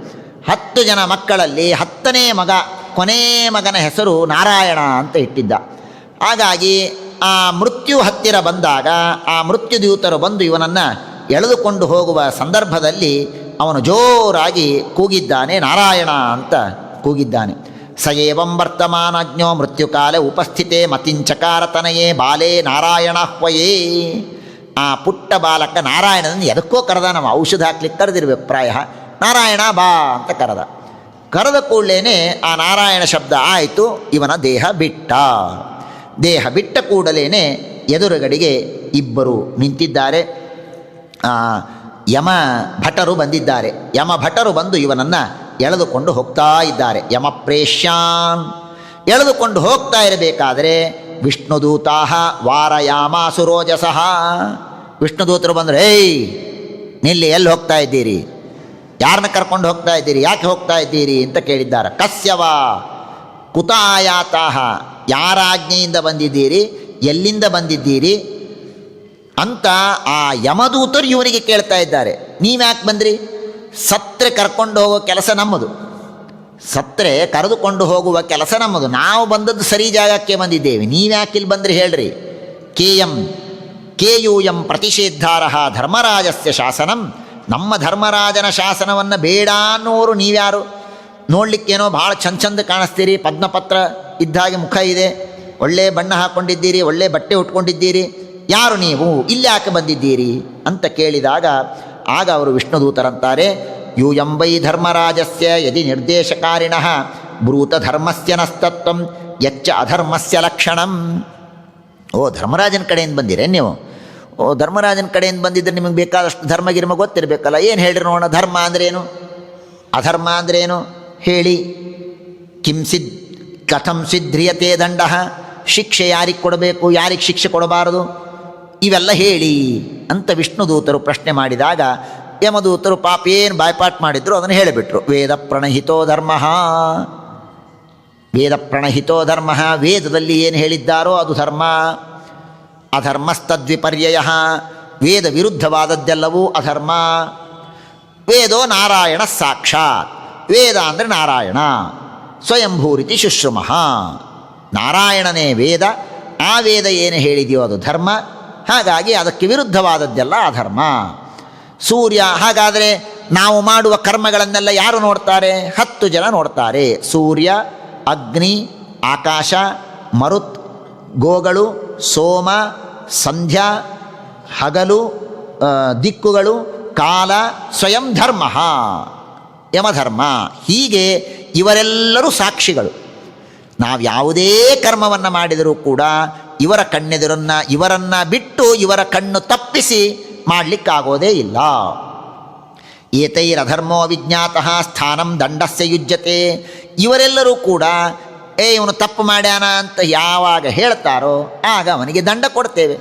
10 ಜನ ಮಕ್ಕಳಲ್ಲಿ 10ನೇ ಮಗ, ಕೊನೇ ಮಗನ ಹೆಸರು ನಾರಾಯಣ ಅಂತ ಇಟ್ಟಿದ್ದ. ಹಾಗಾಗಿ ಆ ಮೃತ್ಯು ಹತ್ತಿರ ಬಂದಾಗ ಆ ಮೃತ್ಯುದೂತರು ಬಂದು ಇವನನ್ನು ಎಳೆದುಕೊಂಡು ಹೋಗುವ ಸಂದರ್ಭದಲ್ಲಿ ಅವನು ಜೋರಾಗಿ ಕೂಗಿದ್ದಾನೆ, ನಾರಾಯಣ ಅಂತ ಕೂಗಿದ್ದಾನೆ. ಸ ಏವಂ ವರ್ತಮಾನಜ್ಞೋ ಮೃತ್ಯುಕಾಲೆ ಉಪಸ್ಥಿತೆ ಮತಿಂಚಕಾರತನಯೇ ಬಾಲೇ ನಾರಾಯಣಾಹ್ವಯೇ. ಆ ಪುಟ್ಟ ಬಾಲಕ ನಾರಾಯಣನನ್ನು ಎದಕ್ಕೋ ಕರೆದ, ನಾವು ಔಷಧ ಹಾಕ್ಲಿಕ್ಕೆ ಕರೆದಿರ್ಬೇಕು ಪ್ರಾಯ. ನಾರಾಯಣ ಬಾ ಅಂತ ಕರೆದ ಕೂಡಲೇ ಆ ನಾರಾಯಣ ಶಬ್ದ ಆಯಿತು. ಇವನ ದೇಹ ಬಿಟ್ಟ. ದೇಹ ಬಿಟ್ಟ ಕೂಡಲೇ ಎದುರುಗಡೆಗೆ ಇಬ್ಬರು ನಿಂತಿದ್ದಾರೆ. ಯಮ ಭಟರು ಬಂದಿದ್ದಾರೆ. ಯಮ ಭಟರು ಬಂದು ಇವನನ್ನು ಎಳೆದುಕೊಂಡು ಹೋಗ್ತಾ ಇದ್ದಾರೆ. ಯಮ ಪ್ರೇಷ್ಯಾನ್. ಎಳೆದುಕೊಂಡು ಹೋಗ್ತಾ ಇರಬೇಕಾದರೆ ವಿಷ್ಣುದೂತಾ ವಾರಯಾಮಾಸು ರೋಜಸಃ. ವಿಷ್ಣುದೂತರು ಬಂದರು, ಏಯ್ ನಿಲ್ಲಿ, ಎಲ್ಲಿ ಹೋಗ್ತಾ ಇದ್ದೀರಿ? ಯಾರನ್ನ ಕರ್ಕೊಂಡು ಹೋಗ್ತಾ ಇದ್ದೀರಿ? ಯಾಕೆ ಹೋಗ್ತಾ ಇದ್ದೀರಿ ಅಂತ ಕೇಳಿದ್ದಾರೆ. ಕಸ್ಯವ ಕುತ ಆಯಾತಾಹ, ಯಾರ ಆಜ್ಞೆಯಿಂದ ಬಂದಿದ್ದೀರಿ, ಎಲ್ಲಿಂದ ಬಂದಿದ್ದೀರಿ ಅಂತ ಆ ಯಮದೂತರು ಇವನಿಗೆ ಕೇಳ್ತಾ ಇದ್ದಾರೆ. ನೀವ್ಯಾಕೆ ಬಂದ್ರಿ? ಸತ್ರೆ ಕರ್ಕೊಂಡು ಹೋಗೋ ಕೆಲಸ ನಮ್ಮದು, ಸತ್ರೆ ಕರೆದುಕೊಂಡು ಹೋಗುವ ಕೆಲಸ ನಮ್ಮದು. ನಾವು ಬಂದದ್ದು ಸರಿ ಜಾಗಕ್ಕೆ ಬಂದಿದ್ದೇವೆ, ನೀವ್ಯಾಕೆ ಇಲ್ಲಿ ಬಂದ್ರಿ ಹೇಳ್ರಿ. ಕೇಯೂಯಂ ಪ್ರತಿಷೇಧಾರ ಧರ್ಮರಾಜಸ್ಯ ಶಾಸನಂ. ನಮ್ಮ ಧರ್ಮರಾಜನ ಶಾಸನವನ್ನು ಬೇಡ ಅನ್ನೋರು ನೀವ್ಯಾರು? ನೋಡಲಿಕ್ಕೇನೋ ಭಾಳ ಚಂದ ಕಾಣಿಸ್ತೀರಿ, ಪದ್ಮಪತ್ರ ಇದ್ದಾಗೆ ಮುಖ ಇದೆ, ಒಳ್ಳೆ ಬಣ್ಣ ಹಾಕ್ಕೊಂಡಿದ್ದೀರಿ, ಒಳ್ಳೆ ಬಟ್ಟೆ ಉಟ್ಕೊಂಡಿದ್ದೀರಿ, ಯಾರು ನೀವು? ಇಲ್ಲಿ ಯಾಕೆ ಬಂದಿದ್ದೀರಿ ಅಂತ ಕೇಳಿದಾಗ ಆಗ ಅವರು ವಿಷ್ಣುದೂತರಂತಾರೆ, ಯೂಯಂ ವೈ ಧರ್ಮರಾಜಸ್ಯ ಯದಿ ನಿರ್ದೇಶಕಾರಿಣಃ ಬ್ರೂತ ಧರ್ಮಸ್ಯ ನಸ್ತತ್ವಂ ಯಚ್ಚ ಅಧರ್ಮಸ್ಯ ಲಕ್ಷಣಂ. ಓ, ಧರ್ಮರಾಜನ ಕಡೆಯಿಂದ ಬಂದಿರೇ ನೀವು? ಓ, ಧರ್ಮರಾಜನ ಕಡೆಯಿಂದ ಬಂದಿದ್ದರೆ ನಿಮಗೆ ಬೇಕಾದಷ್ಟು ಧರ್ಮ ಗಿರ್ಮ ಗೊತ್ತಿರಬೇಕಲ್ಲ. ಏನು ಹೇಳ್ರಿ ನೋಡೋಣ, ಧರ್ಮ ಅಂದ್ರೇನು, ಅಧರ್ಮ ಅಂದ್ರೇನು ಹೇಳಿ. ಕಥಂ ಸಿದ್ಧ್ರಿಯತೆ ದಂಡ. ಶಿಕ್ಷೆ ಯಾರಿಗೆ ಕೊಡಬೇಕು, ಯಾರಿಗೆ ಶಿಕ್ಷೆ ಕೊಡಬಾರದು, ಇವೆಲ್ಲ ಹೇಳಿ ಅಂತ ವಿಷ್ಣುದೂತರು ಪ್ರಶ್ನೆ ಮಾಡಿದಾಗ ಯಮದೂತರು ಪಾಪ ಏನು ಬಾಯ್ಪಾಟ್ ಮಾಡಿದ್ರು ಅದನ್ನು ಹೇಳಿಬಿಟ್ರು. ವೇದ ಪ್ರಣಹಿತೋ ಧರ್ಮ, ವೇದ ಪ್ರಣಹಿತೋ ಧರ್ಮ, ವೇದದಲ್ಲಿ ಏನು ಹೇಳಿದ್ದಾರೋ ಅದು ಧರ್ಮ. ಅಧರ್ಮಸ್ತದ್ವಿಪರ್ಯಯ, ವೇದ ವಿರುದ್ಧವಾದದ್ದೆಲ್ಲವೂ ಅಧರ್ಮ. ವೇದೋ ನಾರಾಯಣ ಸಾಕ್ಷಾತ್, ವೇದ ಅಂದರೆ ನಾರಾಯಣ. ಸ್ವಯಂಭೂರಿತಿ ಶುಶ್ರುಮಃ, ನಾರಾಯಣನೇ ವೇದ, ಆ ವೇದ ಏನು ಹೇಳಿದೆಯೋ ಅದು ಧರ್ಮ. ಹಾಗಾಗಿ ಅದಕ್ಕೆ ವಿರುದ್ಧವಾದದ್ದೆಲ್ಲ ಅಧರ್ಮ. ಸೂರ್ಯ, ಹಾಗಾದರೆ ನಾವು ಮಾಡುವ ಕರ್ಮಗಳನ್ನೆಲ್ಲ ಯಾರು ನೋಡ್ತಾರೆ? 10 ಜನ ನೋಡ್ತಾರೆ. ಸೂರ್ಯ, ಅಗ್ನಿ, ಆಕಾಶ, ಮರುತ್, ಗೋಗಳು, ಸೋಮ, ಸಂಧ್ಯಾ, ಹಗಲು, ದಿಕ್ಕುಗಳು, ಕಾಲ, ಸ್ವಯಂ ಧರ್ಮ, ಯಮಧರ್ಮ. ಹೀಗೆ ಇವರೆಲ್ಲರೂ ಸಾಕ್ಷಿಗಳು. ನಾವು ಯಾವುದೇ ಕರ್ಮವನ್ನು ಮಾಡಿದರೂ ಕೂಡ ಇವರ ಇವರನ್ನು ಬಿಟ್ಟು ಇವರ ಕಣ್ಣು ತಪ್ಪಿಸಿ ಮಾಡಲಿಕ್ಕಾಗೋದೇ ಇಲ್ಲ. ಏತೈರಧರ್ಮೋ ವಿಜ್ಞಾತಃ ಸ್ಥಾನಂ ದಂಡಸ್ಯ ಯುಜ್ಯತೆ. ಇವರೆಲ್ಲರೂ ಕೂಡ ಇವನು ತಪ್ಪು ಮಾಡ್ಯಾನ ಅಂತ ಯಾವಾಗ ಹೇಳ್ತಾರೋ ಆಗ ಅವನಿಗೆ ದಂಡ ಕೊಡ್ತೇವೆ.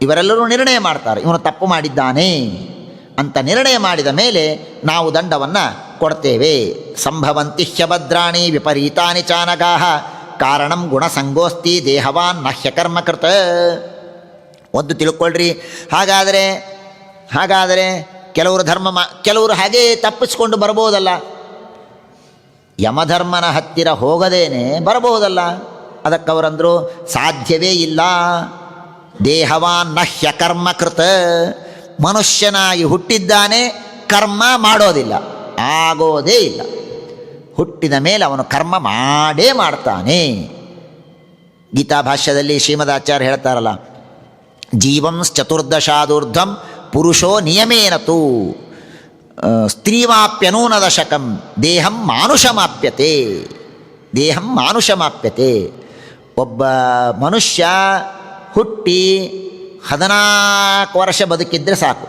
ಇವರೆಲ್ಲರೂ ನಿರ್ಣಯ ಮಾಡ್ತಾರೆ, ಇವನು ತಪ್ಪು ಮಾಡಿದ್ದಾನೆ ಅಂತ ನಿರ್ಣಯ ಮಾಡಿದ ಮೇಲೆ ನಾವು ದಂಡವನ್ನು ಕೊಡ್ತೇವೆ. ಸಂಭವಂತಿ ಹ್ಯಭದ್ರಾಣಿ ವಿಪರೀತಾನಿ ಚಾನಗಾಹ ಕಾರಣಂ ಗುಣಸಂಗೋಸ್ತಿ ದೇಹವಾನ್ ನಹ್ಯಕರ್ಮಕೃತ. ಒಂದು ತಿಳ್ಕೊಳ್ರಿ, ಹಾಗಾದರೆ ಕೆಲವರು ಕೆಲವರು ಹಾಗೇ ತಪ್ಪಿಸ್ಕೊಂಡು ಬರ್ಬೋದಲ್ಲ, ಯಮಧರ್ಮನ ಹತ್ತಿರ ಹೋಗದೇನೆ ಬರಬಹುದಲ್ಲ. ಅದಕ್ಕವರಂದರು ಸಾಧ್ಯವೇ ಇಲ್ಲ. ದೇಹವಾನ್ ನಹ್ಯಕರ್ಮಕೃತ, ಮನುಷ್ಯನಾಗಿ ಹುಟ್ಟಿದ್ದಾನೆ, ಕರ್ಮ ಮಾಡೋದಿಲ್ಲ, ಆಗೋದೇ ಇಲ್ಲ. ಹುಟ್ಟಿದ ಮೇಲೆ ಅವನು ಕರ್ಮ ಮಾಡೇ ಮಾಡ್ತಾನೆ. ಗೀತಾಭಾಷ್ಯದಲ್ಲಿ ಶ್ರೀಮದಾಚಾರ್ಯ ಹೇಳ್ತಾರಲ್ಲ, ಜೀವಂಶ್ಚತುರ್ದಶಾದೂರ್ಧ್ವಂ ಪುರುಷೋ ನಿಯಮೇನತು ಸ್ತ್ರೀವಾಪ್ಯನೂನದಶಕಂ ದೇಹಂ ಮಾನುಷಮಾಪ್ಯತೆ. ದೇಹಂ ಮಾನುಷಮಾಪ್ಯತೆ. ಒಬ್ಬ ಮನುಷ್ಯ ಹುಟ್ಟಿ 14 ವರ್ಷ ಬದುಕಿದ್ರೆ ಸಾಕು.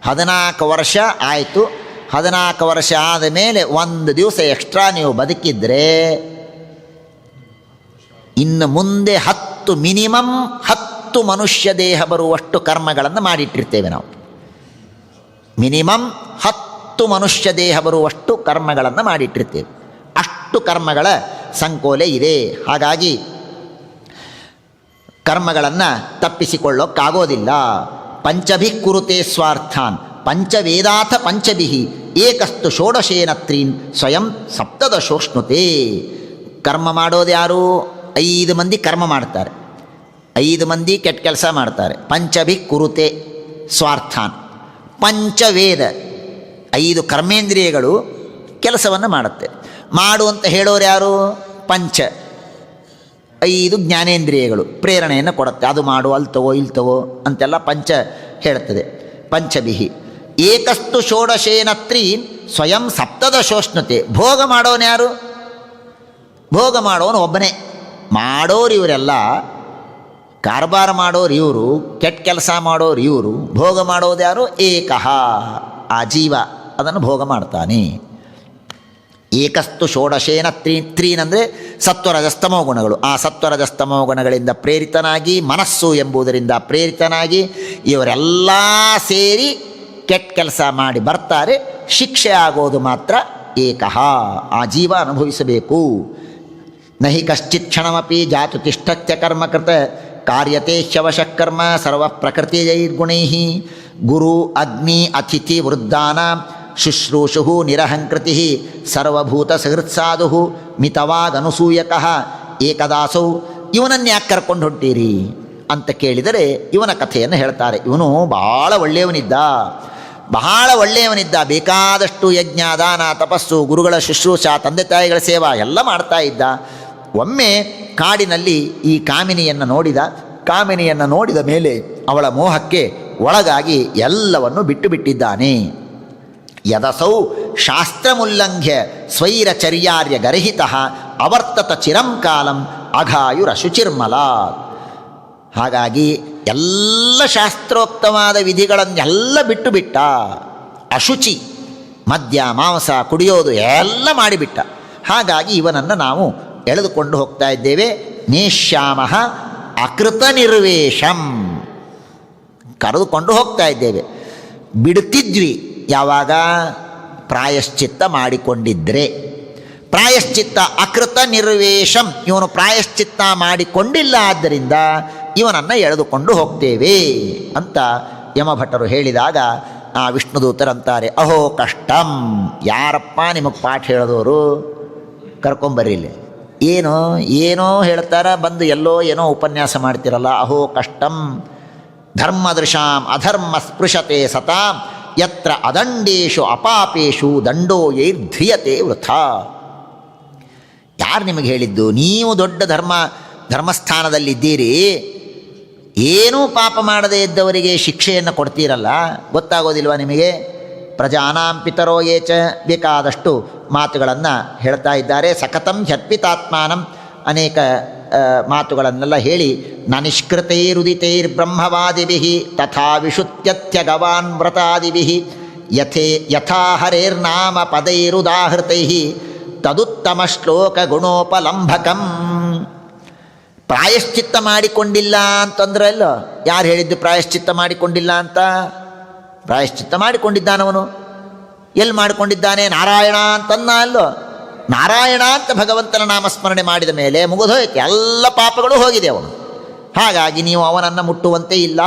14 ವರ್ಷ ಆಯಿತು. 14 ವರ್ಷ ಆದ ಮೇಲೆ 1 ದಿವಸ ಎಕ್ಸ್ಟ್ರಾ ನೀವು ಬದುಕಿದ್ರೆ ಇನ್ನು ಮುಂದೆ 10 ಮಿನಿಮಮ್ 10 ಮನುಷ್ಯ ದೇಹ ಬರುವಷ್ಟು ಕರ್ಮಗಳನ್ನು ಮಾಡಿಟ್ಟಿರ್ತೇವೆ ನಾವು. ಮಿನಿಮಮ್ 10 ಮನುಷ್ಯ ದೇಹ ಬರುವಷ್ಟು ಕರ್ಮಗಳನ್ನು ಮಾಡಿಟ್ಟಿರ್ತೇವೆ. ಅಷ್ಟು ಕರ್ಮಗಳ ಸಂಕೋಲೆ ಇದೆ. ಹಾಗಾಗಿ ಕರ್ಮಗಳನ್ನು ತಪ್ಪಿಸಿಕೊಳ್ಳೋಕ್ಕಾಗೋದಿಲ್ಲ. ಪಂಚಭಿ ಕುರುತೆ ಸ್ವಾರ್ಥಾನ್ ಪಂಚವೇದಾಥ ಪಂಚಭಿಃ ಏಕಸ್ತು ಷೋಡಶೇನ ತ್ರೀನ್ ಸ್ವಯಂ ಸಪ್ತದಶೋಷ್ಣುತೆ. ಕರ್ಮ ಮಾಡೋದು ಯಾರು? 5 ಮಂದಿ ಕರ್ಮ ಮಾಡ್ತಾರೆ, 5 ಮಂದಿ ಕೆಟ್ಟ ಕೆಲಸ ಮಾಡ್ತಾರೆ. ಪಂಚಭಿ ಕುರುತೆ ಸ್ವಾರ್ಥಾನ್, ಪಂಚವೇದ 5 ಕರ್ಮೇಂದ್ರಿಯಗಳು ಕೆಲಸವನ್ನು ಮಾಡುತ್ತೆ. ಮಾಡು ಅಂತ ಹೇಳೋರು ಯಾರು? ಪಂಚ 5 ಜ್ಞಾನೇಂದ್ರಿಯಗಳು ಪ್ರೇರಣೆಯನ್ನು ಕೊಡುತ್ತೆ. ಅದು ಮಾಡು, ಅಲ್ಲಿ ತಗೋ, ಇಲ್ಲಿ ತಗೋ ಅಂತೆಲ್ಲ ಪಂಚ ಹೇಳ್ತದೆ. ಪಂಚಭಿಃ ಏಕಸ್ತು ಷೋಡಶೇನ ತ್ರೀನ್ ಸ್ವಯಂ ಸಪ್ತದಶೋಷ್ಣುತೆ. ಭೋಗ ಮಾಡೋನು ಯಾರು? ಭೋಗ ಮಾಡೋನು ಒಬ್ಬನೇ. ಮಾಡೋರು ಇವರೆಲ್ಲ, ಕಾರ್ಬಾರ ಮಾಡೋರು ಇವರು, ಕೆಟ್ಟ ಕೆಲಸ ಮಾಡೋರು ಇವರು, ಭೋಗ ಮಾಡೋದು ಯಾರು? ಏಕಃ, ಆ ಜೀವ ಅದನ್ನು ಭೋಗ ಮಾಡ್ತಾನೆ. ಏಕಸ್ತು ಷೋಡಶೇನ ತ್ರೀನಂದರೆ ಸತ್ವರಜಸ್ತಮೋ ಗುಣಗಳು. ಆ ಸತ್ವರಜಸ್ತಮೋ ಗುಣಗಳಿಂದ ಪ್ರೇರಿತನಾಗಿ, ಮನಸ್ಸು ಎಂಬುದರಿಂದ ಪ್ರೇರಿತನಾಗಿ ಇವರೆಲ್ಲ ಸೇರಿ ಕೆಟ್ಟ ಕೆಲಸ ಮಾಡಿ ಬರ್ತಾರೆ. ಶಿಕ್ಷೆ ಆಗೋದು ಮಾತ್ರ ಏಕಃ, ಆ ಜೀವ ಅನುಭವಿಸಬೇಕು. ನಹಿ ಕಶ್ಚಿತ್ ಕ್ಷಣಮಪಿ ಜಾತು ತಿಷ್ಠತ್ಯ ಕರ್ಮಕೃತ ಕಾರ್ಯತೆ ಹ್ಯವಶಃ ಕರ್ಮ ಸರ್ವ ಪ್ರಕೃತಿಜೈರ್ಗುಣೈ ಗುರು ಅಗ್ನಿ ಅತಿಥಿ ವೃದ್ಧಾನಾಂ ಶುಶ್ರೂಷು ನಿರಹಂಕೃತಿ ಸರ್ವಭೂತ ಸಹೃತ್ಸಾಧು ಮಿತವಾಗನುಸೂಯಕಃ ಏಕದಾಸೌ. ಇವನನ್ನು ಯಾಕೆ ಕರ್ಕೊಂಡು ಹೊಂಟೀರಿ ಅಂತ ಕೇಳಿದರೆ ಇವನ ಕಥೆಯನ್ನು ಹೇಳ್ತಾರೆ. ಇವನು ಬಹಳ ಒಳ್ಳೆಯವನಿದ್ದ, ಬೇಕಾದಷ್ಟು ಯಜ್ಞ, ದಾನ, ತಪಸ್ಸು, ಗುರುಗಳ ಶುಶ್ರೂಷ, ತಂದೆ ತಾಯಿಗಳ ಸೇವಾ ಎಲ್ಲ ಮಾಡ್ತಾ ಇದ್ದ. ಒಮ್ಮೆ ಕಾಡಿನಲ್ಲಿ ಈ ಕಾಮಿನಿಯನ್ನು ನೋಡಿದ ಮೇಲೆ ಅವಳ ಮೋಹಕ್ಕೆ ಒಳಗಾಗಿ ಎಲ್ಲವನ್ನು ಬಿಟ್ಟಿದ್ದಾನೆ. ಯದಸೌ ಶಾಸ್ತ್ರಮುಲ್ಲಂಘ್ಯ ಸ್ವೈರಚರ್ಯಾರ್ಯ ಗರ್ಹಿತ ಅವರ್ತತ ಚಿರಂ ಕಾಲಂ ಅಘಾಯುರಶುಚಿರ್ಮಲ. ಹಾಗಾಗಿ ಎಲ್ಲ ಶಾಸ್ತ್ರೋಕ್ತವಾದ ವಿಧಿಗಳನ್ನೆಲ್ಲ ಬಿಟ್ಟ. ಅಶುಚಿ, ಮದ್ಯ ಮಾಂಸ ಕುಡಿಯೋದು ಎಲ್ಲ ಮಾಡಿಬಿಟ್ಟ. ಹಾಗಾಗಿ ಇವನನ್ನು ನಾವು ಎಳೆದುಕೊಂಡು ಹೋಗ್ತಾ ಇದ್ದೇವೆ. ನೇಷ್ಯಾಮಃ ಅಕೃತ ನಿರ್ವೇಶಂ. ಕರೆದುಕೊಂಡು ಹೋಗ್ತಾ ಇದ್ದೇವೆ. ಬಿಡ್ತಿದ್ವಿ ಯಾವಾಗ? ಪ್ರಾಯಶ್ಚಿತ್ತ ಮಾಡಿಕೊಂಡಿದ್ದರೆ. ಪ್ರಾಯಶ್ಚಿತ್ತ ಅಕೃತ ನಿರ್ವೇಶಂ, ಇವನು ಪ್ರಾಯಶ್ಚಿತ್ತ ಮಾಡಿಕೊಂಡಿಲ್ಲ, ಆದ್ದರಿಂದ ಇವನನ್ನು ಎಳೆದುಕೊಂಡು ಹೋಗ್ತೇವೆ ಅಂತ ಯಮಭಟ್ಟರು ಹೇಳಿದಾಗ ಆ ವಿಷ್ಣುದೂತರಂತಾರೆ, ಅಹೋ ಕಷ್ಟಂ, ಯಾರಪ್ಪ ನಿಮಗೆ ಪಾಠ ಹೇಳಿದವರು? ಕರ್ಕೊಂಬರ್ರಿ ಇಲ್ಲಿ. ಏನೋ ಹೇಳ್ತಾರ, ಬಂದು ಎಲ್ಲೋ ಏನೋ ಉಪನ್ಯಾಸ ಮಾಡ್ತಿರಲ್ಲ. ಅಹೋ ಕಷ್ಟಂ ಧರ್ಮದೃಶಾಂ ಅಧರ್ಮ ಸ್ಪೃಶತೆ ಸತಾಂ ಯತ್ರ ಅದಂಡೇಶು ಅಪಾಪೇಶು ದಂಡೋ ಯೈರ್ಧ್ರಿಯತೆ ವೃಥಾ. ಯಾರು ನಿಮಗೆ ಹೇಳಿದ್ದು? ನೀವು ದೊಡ್ಡ ಧರ್ಮಸ್ಥಾನದಲ್ಲಿದ್ದೀರಿ, ಏನೂ ಪಾಪ ಮಾಡದೇ ಇದ್ದವರಿಗೆ ಶಿಕ್ಷೆಯನ್ನು ಕೊಡ್ತೀರಲ್ಲ, ಗೊತ್ತಾಗೋದಿಲ್ವ ನಿಮಗೆ? ಪ್ರಜಾನಾಂ ಪಿತರೋ ಏಚ, ಬೇಕಾದಷ್ಟು ಮಾತುಗಳನ್ನು ಹೇಳ್ತಾ ಇದ್ದಾರೆ. ಸಕತಂ ಹ್ಯರ್ಪಿತಾತ್ಮಾನಂ, ಅನೇಕ ಮಾತುಗಳನ್ನೆಲ್ಲ ಹೇಳಿ, ನ ನಿಷ್ಕೃತೈರುದಿತೈರ್ಬ್ರಹ್ಮವಾದಿಭಿಃ ತಥಾ ವಿಶುತ್ಯತ್ಯಗವಾನ್ ವ್ರತಾದಿಭಿಃ ಯಥಾ ಹರೇರ್ನಾಮ ಪದೈರುದಾಹೃತೈಃ ತದುತ್ತಮ ಶ್ಲೋಕ ಗುಣೋಪಲಂಭಕಂ. ಪ್ರಾಯಶ್ಚಿತ್ತ ಮಾಡಿಕೊಂಡಿಲ್ಲ ಅಂತಂದ್ರೆ ಅಲ್ಲ. ಯಾರು ಹೇಳಿದ್ದು ಪ್ರಾಯಶ್ಚಿತ್ತ ಮಾಡಿಕೊಂಡಿಲ್ಲ ಅಂತ? ಪ್ರಾಯಶ್ಚಿತ್ತ ಮಾಡಿಕೊಂಡಿದ್ದಾನವನು. ಎಲ್ಲಿ ಮಾಡಿಕೊಂಡಿದ್ದಾನೆ? ನಾರಾಯಣ ಅಂತನ್ನ ಅಲ್ಲೋ. ನಾರಾಯಣ ಅಂತ ಭಗವಂತನ ನಾಮಸ್ಮರಣೆ ಮಾಡಿದ ಮೇಲೆ ಮುಗಿದೋಯ್ತು, ಎಲ್ಲ ಪಾಪಗಳು ಹೋಗಿದೆ ಅವನು. ಹಾಗಾಗಿ ನೀವು ಅವನನ್ನು ಮುಟ್ಟುವಂತೆ ಇಲ್ಲ.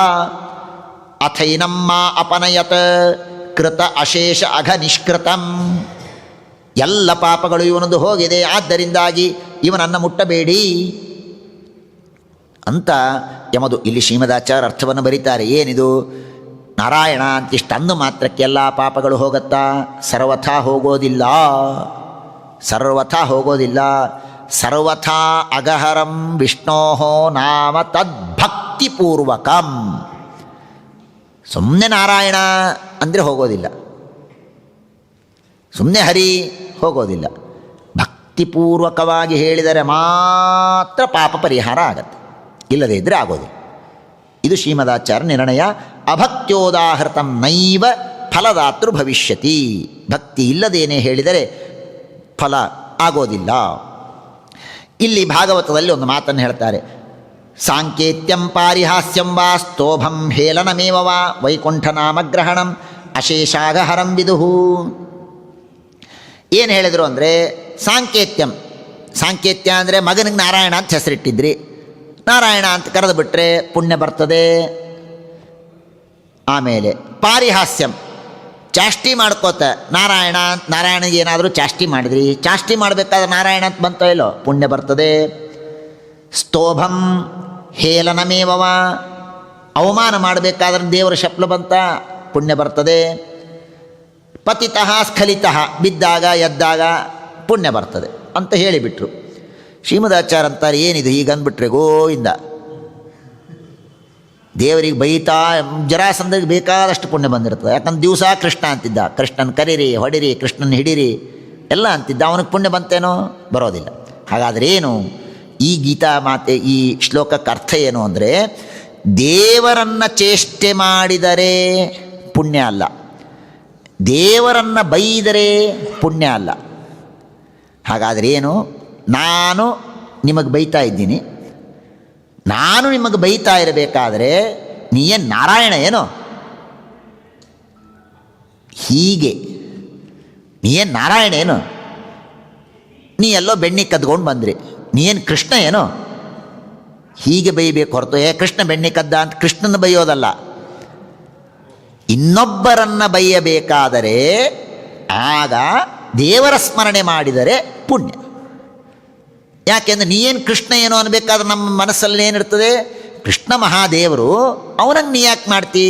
ಅಥೈನಮ್ಮ ಅಪನಯತ ಕೃತ ಅಶೇಷ ಅಘ ನಿಷ್ಕೃತಂ, ಎಲ್ಲ ಪಾಪಗಳು ಇವನದು ಹೋಗಿದೆ, ಆದ್ದರಿಂದಾಗಿ ಇವನನ್ನು ಮುಟ್ಟಬೇಡಿ ಅಂತ ಯಮದು. ಇಲ್ಲಿ ಶ್ರೀಮದಾಚಾರ್ಯ ಅರ್ಥವನ್ನು ಬರೀತಾರೆ. ಏನಿದು? ನಾರಾಯಣ ಅಂತಿಷ್ಟಂದು ಮಾತ್ರಕ್ಕೆ ಎಲ್ಲ ಪಾಪಗಳು ಹೋಗುತ್ತಾ? ಸರ್ವಥಾ ಹೋಗೋದಿಲ್ಲ, ಸರ್ವಥಾ ಹೋಗೋದಿಲ್ಲ. ಸರ್ವಥಾ ಅಗಹರಂ ವಿಷ್ಣೋ ನಾಮ ತದ್ಭಕ್ತಿಪೂರ್ವಕಂ. ಸುಮ್ಮನೆ ನಾರಾಯಣ ಅಂದರೆ ಹೋಗೋದಿಲ್ಲ, ಸುಮ್ಮನೆ ಹರಿ ಹೋಗೋದಿಲ್ಲ. ಭಕ್ತಿಪೂರ್ವಕವಾಗಿ ಹೇಳಿದರೆ ಮಾತ್ರ ಪಾಪ ಪರಿಹಾರ ಆಗತ್ತೆ, ಇಲ್ಲದೇ ಇದ್ದರೆ ಆಗೋದಿಲ್ಲ. ಇದು ಶ್ರೀಮದಾಚಾರ್ಯ ನಿರ್ಣಯ. ಅಭಕ್ತ್ಯೋದಾಹೃತಂ ನೈವ ಫಲದಾತೃ ಭವಿಷ್ಯತಿ. ಭಕ್ತಿ ಇಲ್ಲದೇನೆ ಹೇಳಿದರೆ ಫಲ ಆಗೋದಿಲ್ಲ. ಇಲ್ಲಿ ಭಾಗವತದಲ್ಲಿ ಒಂದು ಮಾತನ್ನು ಹೇಳ್ತಾರೆ. ಸಾಂಕೇತ್ಯಂ ಪಾರಿಹಾಸ್ಯಂ ವಾ ಸ್ತೋಭಂ ಹೇಳನಮೇವ ವಾ ವೈಕುಂಠನಾಮಗ್ರಹಣಂ ಅಶೇಷಾಗಹರಂ ವಿದುಹು. ಏನು ಹೇಳಿದರು ಅಂದರೆ, ಸಾಂಕೇತ್ಯಂ, ಸಾಂಕೇತ್ಯ ಅಂದರೆ ಮಗನಿಗೆ ನಾರಾಯಣ ಅಂತ ಹೆಸರಿಟ್ಟಿದ್ರಿ, ನಾರಾಯಣ ಅಂತ ಕರೆದು ಬಿಟ್ಟರೆ ಪುಣ್ಯ ಬರ್ತದೆ. ಆಮೇಲೆ ಪಾರಿಹಾಸ್ಯಂ, ಚಾಷ್ಟಿ ಮಾಡ್ಕೋತ ನಾರಾಯಣಿಗೆ ಏನಾದರೂ ಚಾಷ್ಟಿ ಮಾಡಿದ್ರಿ, ಚಾಷ್ಟಿ ಮಾಡಬೇಕಾದ್ರೆ ನಾರಾಯಣ ಅಂತ ಬಂತೋ ಇಲ್ಲೋ, ಪುಣ್ಯ ಬರ್ತದೆ. ಸ್ತೋಭಂ ಹೇಲನಮೇವವ, ಅವಮಾನ ಮಾಡಬೇಕಾದ್ರೆ ದೇವರ ಶಪ್ಲ ಬಂತ, ಪುಣ್ಯ ಬರ್ತದೆ. ಪತಿತಃ ಸ್ಖಲಿತಃ, ಬಿದ್ದಾಗ ಎದ್ದಾಗ ಪುಣ್ಯ ಬರ್ತದೆ ಅಂತ ಹೇಳಿಬಿಟ್ರು. ಶ್ರೀಮದಾಚಾರ್ಯ ಅಂತಾರೆ, ಏನಿದು ಹೀಗಂದ್ಬಿಟ್ರೆ ಗೋವಿಂದ, ದೇವರಿಗೆ ಬೈತಾ ಜರಾಸಂಧರಿಗೆ ಬೇಕಾದಷ್ಟು ಪುಣ್ಯ ಬಂದಿರ್ತದೆ. ಯಾಕಂದ್ರೆ ದಿವಸ ಕೃಷ್ಣ ಅಂತಿದ್ದ, ಕೃಷ್ಣನ ಕರೀರಿ, ಹೊಡಿರಿ, ಕೃಷ್ಣನ ಹಿಡೀರಿ ಎಲ್ಲ ಅಂತಿದ್ದ, ಅವನಿಗೆ ಪುಣ್ಯ ಬಂತೇನೋ? ಬರೋದಿಲ್ಲ. ಹಾಗಾದರೆ ಏನು ಈ ಗೀತಾ ಮಾತೆ, ಈ ಶ್ಲೋಕಕ್ಕೆ ಅರ್ಥ ಏನು ಅಂದರೆ, ದೇವರನ್ನು ಚೇಷ್ಟೆ ಮಾಡಿದರೆ ಪುಣ್ಯ ಅಲ್ಲ, ದೇವರನ್ನು ಬೈದರೆ ಪುಣ್ಯ ಅಲ್ಲ. ಹಾಗಾದರೆ ಏನು? ನಾನು ನಿಮಗೆ ಬೈತಾ ಇದ್ದೀನಿ, ನಾನು ನಿಮಗೆ ಬೈತಾ ಇರಬೇಕಾದ್ರೆ ನೀ ಏನು ನಾರಾಯಣ ಏನೋ? ಹೀಗೆ ನೀ ಏನು ನಾರಾಯಣ ಏನೋ? ನೀ ಎಲ್ಲೋ ಬೆಣ್ಣೆ ಕದ್ಕೊಂಡು ಬಂದ್ರಿ, ನೀ ಏನು ಕೃಷ್ಣ ಏನೋ? ಹೀಗೆ ಬೈಬೇಕು ಹೊರತು ಕೃಷ್ಣ ಬೆಣ್ಣೆ ಕದ್ದ ಅಂತ ಕೃಷ್ಣನ ಬೈಯೋದಲ್ಲ. ಇನ್ನೊಬ್ಬರನ್ನು ಬೈಯಬೇಕಾದರೆ ಆಗ ದೇವರ ಸ್ಮರಣೆ ಮಾಡಿದರೆ ಪುಣ್ಯ. ಯಾಕೆಂದರೆ ನೀನು ಕೃಷ್ಣ ಏನೋ ಅನ್ಬೇಕಾದ್ರೆ ನಮ್ಮ ಮನಸ್ಸಲ್ಲಿ ಏನಿರ್ತದೆ? ಕೃಷ್ಣ ಮಹಾದೇವರು, ಅವನನ್ನು ನೀ ಯಾಕೆ ಮಾಡ್ತಿ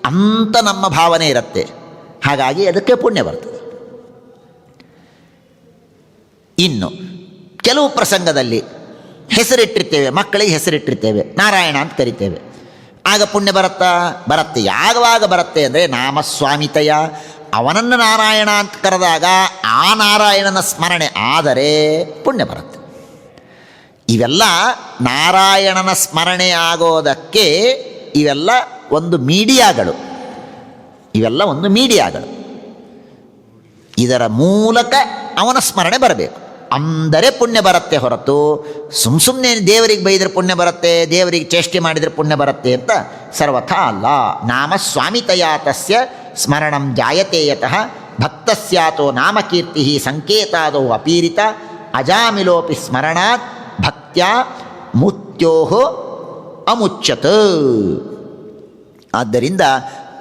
ಅಂತ ನಮ್ಮ ಭಾವನೆ ಇರುತ್ತೆ. ಹಾಗಾಗಿ ಅದಕ್ಕೆ ಪುಣ್ಯ ಬರ್ತದೆ. ಇನ್ನು ಕೆಲವು ಪ್ರಸಂಗದಲ್ಲಿ ಹೆಸರಿಟ್ಟಿರ್ತೇವೆ, ಮಕ್ಕಳಿಗೆ ಹೆಸರಿಟ್ಟಿರ್ತೇವೆ, ನಾರಾಯಣ ಅಂತ ಕರಿತೇವೆ, ಆಗ ಪುಣ್ಯ ಬರುತ್ತೆ. ಯಾವಾಗ ಬರುತ್ತೆ ಅಂದರೆ ನಾಮಸ್ವಾಮಿತಯ, ಅವನನ್ನು ನಾರಾಯಣ ಅಂತ ಕರೆದಾಗ ಆ ನಾರಾಯಣನ ಸ್ಮರಣೆ ಆದರೆ ಪುಣ್ಯ ಬರುತ್ತೆ. ಇವೆಲ್ಲ ನಾರಾಯಣನ ಸ್ಮರಣೆ ಆಗೋದಕ್ಕೆ ಇವೆಲ್ಲ ಒಂದು ಮೀಡಿಯಾಗಳು, ಇವೆಲ್ಲ ಒಂದು ಮೀಡಿಯಾಗಳು. ಇದರ ಮೂಲಕ ಅವನ ಸ್ಮರಣೆ ಬರಬೇಕು ಅಂದರೆ ಪುಣ್ಯ ಬರುತ್ತೆ ಹೊರತು ಸುಮ್ಮನೆ ದೇವರಿಗೆ ಬೈದರೆ ಪುಣ್ಯ ಬರುತ್ತೆ, ದೇವರಿಗೆ ಚೇಷ್ಟೆ ಮಾಡಿದರೆ ಪುಣ್ಯ ಬರುತ್ತೆ ಅಂತ ಸರ್ವಥಾ ಅಲ್ಲ. ನಾಮ ಸ್ವಾಮಿತಯಾ ತಸ್ಯ ಸ್ಮರಣಂ ಜಾಯತೆ ಯತಃ ಭಕ್ತಸ್ಯಾತೋ ನಾಮಕೀರ್ತಿ ಸಂಕೇತಾದೋ ಅಪೀರಿತ ಅಜಾಮಿಲೋಪಿ ಸ್ಮರಣಾತ್ ಭಕ್ತ್ಯಾ ಮುತ್ಯೋ ಅಮುಚ್ಯತ್. ಆದ್ದರಿಂದ